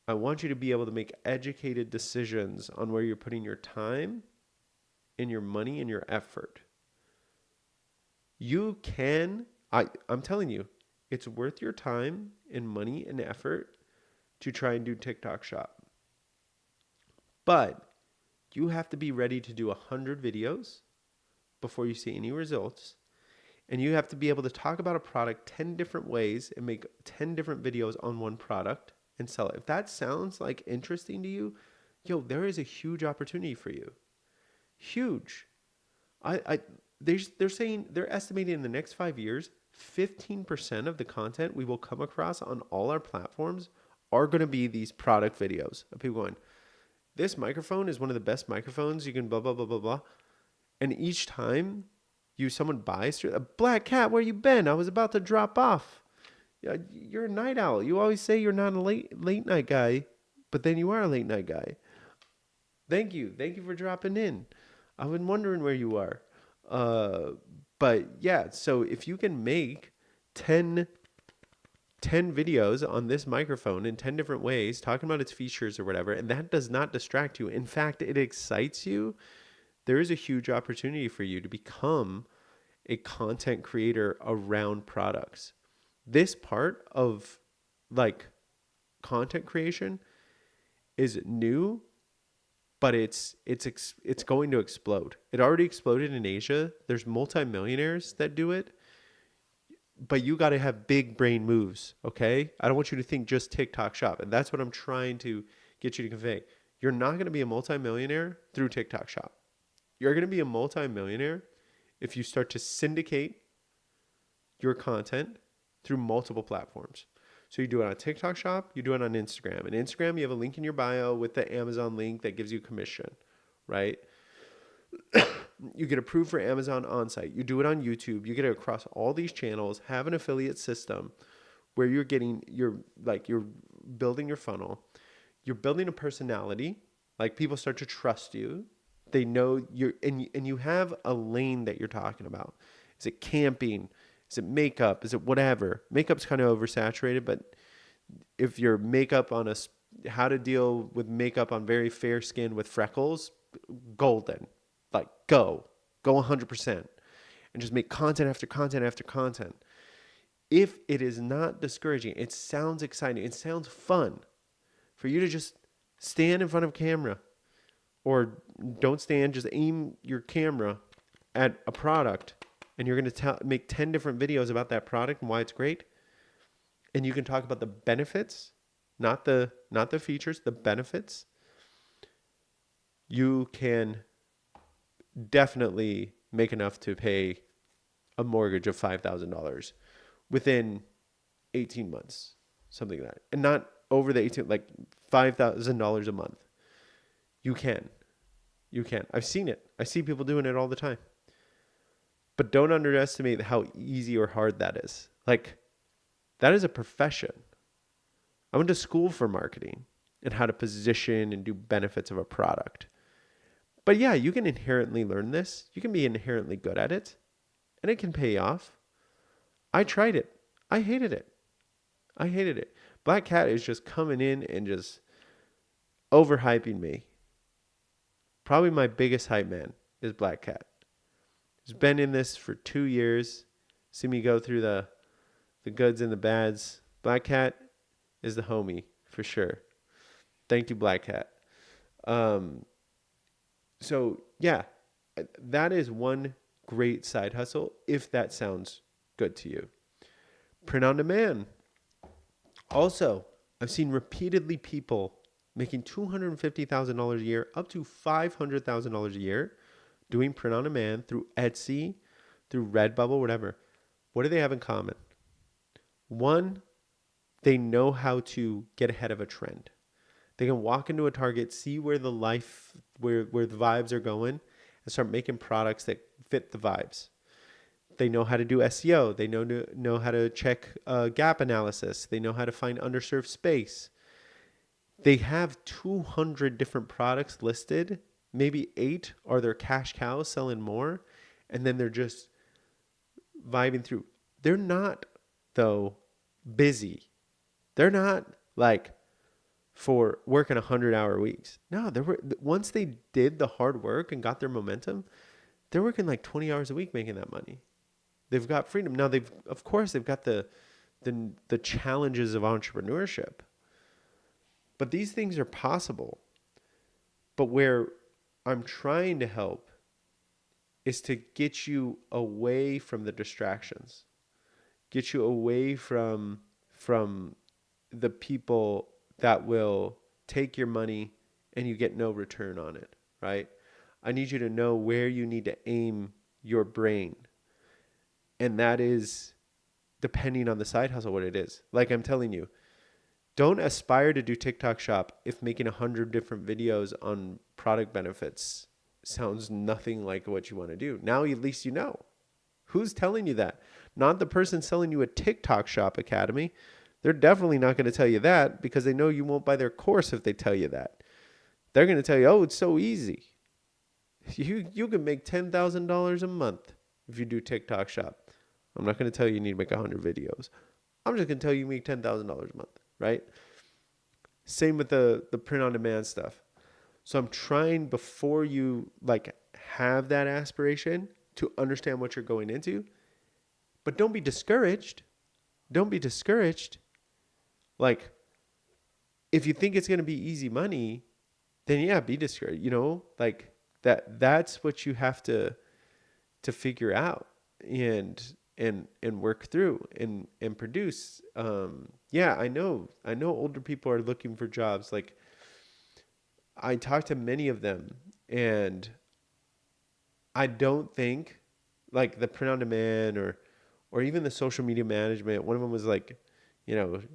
I want you to be able to make educated decisions on where you're putting your time and your money and your effort. You can, I'm telling you, it's worth your time and money and effort to try and do TikTok shop. But you have to be ready to do 100 videos before you see any results. And you have to be able to talk about a product 10 different ways and make 10 different videos on one product and sell it. If that sounds like interesting to you, yo, there is a huge opportunity for you. Huge. I they're saying they're estimating in the next 5 years, 15% of the content we will come across on all our platforms are going to be these product videos of people going, this microphone is one of the best microphones. You can blah, blah, blah, blah, blah. And each time someone buys through a Black Cat, where you been? I was about to drop off. Yeah, you're a night owl. You always say you're not a late night guy, but then you are a late night guy. Thank you. Thank you for dropping in. I've been wondering where you are. Uh, but yeah, so if you can make 10, 10 videos on this microphone in 10 different ways, talking about its features or whatever, and that does not distract you. In fact, it excites you. There is a huge opportunity for you to become a content creator around products. This part of like content creation is new, but it's going to explode. It already exploded in Asia. There's multimillionaires that do it, but you got to have big brain moves, okay? I don't want you to think just TikTok shop, and that's what I'm trying to get you to convey. You're not going to be a multimillionaire through TikTok shop. You're going to be a multimillionaire if you start to syndicate your content through multiple platforms. So you do it on TikTok shop, you do it on Instagram. And Instagram, you have a link in your bio with the Amazon link that gives you commission, right? You get approved for Amazon on-site. You do it on YouTube. You get it across all these channels, have an affiliate system where you're building your funnel. You're building a personality. Like people start to trust you. They know and you have a lane that you're talking about. Is it camping? Is it makeup? Is it whatever? Makeup's kind of oversaturated, but if your makeup on how to deal with makeup on very fair skin with freckles, golden. Like go 100% and just make content after content after content. If it is not discouraging, it sounds exciting. It sounds fun for you to just stand in front of camera. Or don't stand, just aim your camera at a product and you're going to make 10 different videos about that product and why it's great. And you can talk about the benefits, not the features, the benefits. You can definitely make enough to pay a mortgage of $5,000 within 18 months, something like that. And not over the 18, like $5,000 a month. You can. I've seen it. I see people doing it all the time. But don't underestimate how easy or hard that is. Like, that is a profession. I went to school for marketing and how to position and do benefits of a product. But yeah, you can inherently learn this. You can be inherently good at it. And it can pay off. I tried it. I hated it. Black Cat is just coming in and just overhyping me. Probably my biggest hype man is Black Cat. He's been in this for 2 years. See me go through the goods and the bads. Black Cat is the homie for sure. Thank you, Black Cat. So yeah, that is one great side hustle if that sounds good to you. Print on demand. Also, I've seen repeatedly people making $250,000 a year, up to $500,000 a year, doing print on demand through Etsy, through Redbubble, whatever. What do they have in common? One, they know how to get ahead of a trend. They can walk into a Target, see where the vibes are going, and start making products that fit the vibes. They know how to do SEO. They know how to check gap analysis. They know how to find underserved space. They have 200 different products listed. Maybe 8 are their cash cows selling more. And then they're just vibing through. They're not, though, busy. They're not like for working 100-hour weeks. No, once they did the hard work and got their momentum, they're working like 20 hours a week making that money. They've got freedom. Now they've got the challenges of entrepreneurship. But these things are possible. But where I'm trying to help is to get you away from the distractions. Get you away from the people that will take your money and you get no return on it, right? I need you to know where you need to aim your brain. And that is depending on the side hustle, what it is. Like I'm telling you, don't aspire to do TikTok shop if making 100 different videos on product benefits sounds nothing like what you want to do. Now at least you know. Who's telling you that? Not the person selling you a TikTok shop academy. They're definitely not going to tell you that because they know you won't buy their course if they tell you that. They're going to tell you, oh, it's so easy. You can make $10,000 a month if you do TikTok shop. I'm not going to tell you need to make 100 videos. I'm just going to tell you make $10,000 a month, right? Same with the print on demand stuff. So I'm trying before you like have that aspiration to understand what you're going into, but don't be discouraged. Don't be discouraged. Like if you think it's going to be easy money, then yeah, be discouraged, like that's what you have to figure out and work through and produce. Yeah, I know older people are looking for jobs. Like I talked to many of them and I don't think like the print on demand or even the social media management. One of them was like,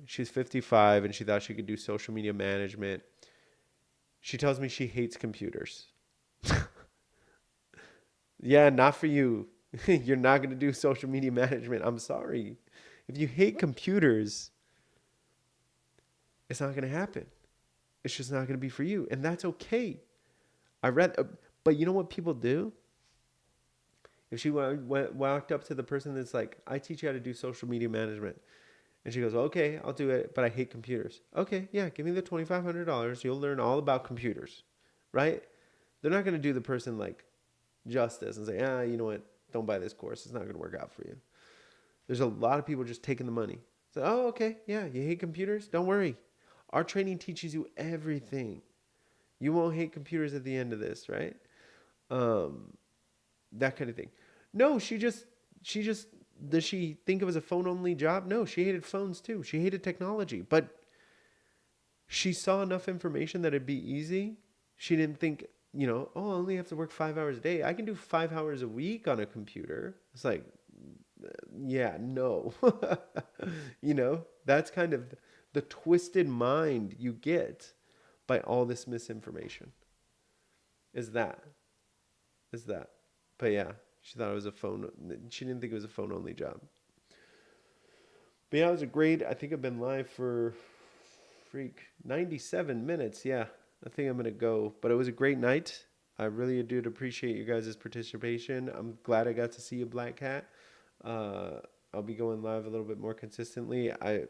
she's 55 and she thought she could do social media management. She tells me she hates computers. Yeah, not for you. You're not going to do social media management. I'm sorry. If you hate computers, it's not going to happen. It's just not going to be for you. And that's okay. But you know what people do? If she walked up to the person that's like, I teach you how to do social media management. And she goes, okay, I'll do it, but I hate computers. Okay, yeah, give me the $2,500. You'll learn all about computers, right? They're not going to do the person like justice and say, you know what? Don't buy this course. It's not going to work out for you. There's a lot of people just taking the money. So, oh, okay, yeah, you hate computers? Don't worry. Our training teaches you everything. You won't hate computers at the end of this, right? That kind of thing. No, she just, does she think it was a phone-only job? No, she hated phones too. She hated technology. But she saw enough information that it'd be easy. She didn't think, I only have to work 5 hours a day. I can do 5 hours a week on a computer. It's like, yeah, no. That's kind of the twisted mind you get by all this misinformation. Is that. But yeah, she thought it was she didn't think it was a phone-only job. But yeah, it was I think I've been live for 97 minutes. Yeah, I think I'm going to go. But it was a great night. I really do appreciate you guys' participation. I'm glad I got to see you, Black Cat. I'll be going live a little bit more consistently. I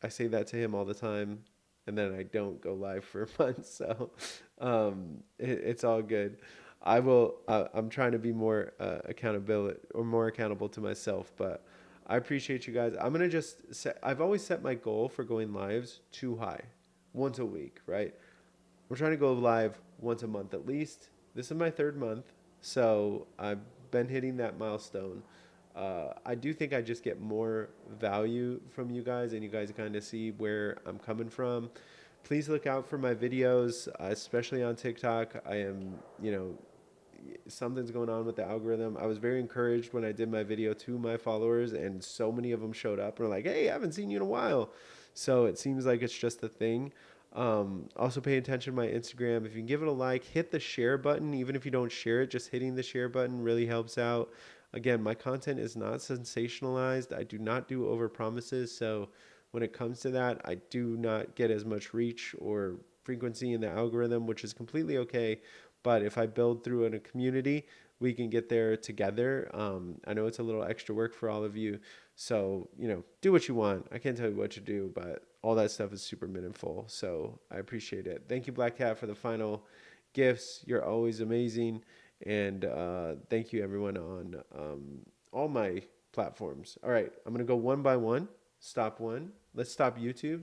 say that to him all the time, and then I don't go live for months. So it's all good. I'm trying to be more more accountable to myself, but I appreciate you guys. I'm going to I've always set my goal for going lives too high, once a week, right? I'm trying to go live once a month at least. This is my 3rd month, so I've been hitting that milestone. I do think I just get more value from you guys, and you guys kind of see where I'm coming from. Please look out for my videos, especially on TikTok. I am, something's going on with the algorithm. I was very encouraged when I did my video to my followers, and so many of them showed up and were like, hey, I haven't seen you in a while. So it seems like it's just a thing. Also pay attention to my Instagram. If you can give it a like, hit the share button. Even if you don't share it, just hitting the share button really helps out. Again, my content is not sensationalized. I do not do over promises. So when it comes to that, I do not get as much reach or frequency in the algorithm, which is completely okay. But if I build through in a community, we can get there together. I know it's a little extra work for all of you. So, do what you want. I can't tell you what to do, but all that stuff is super meaningful. So I appreciate it. Thank you, Black Cat, for the final gifts. You're always amazing. And thank you, everyone, on all my platforms. All right, I'm going to go one by one. Stop one. Let's stop YouTube.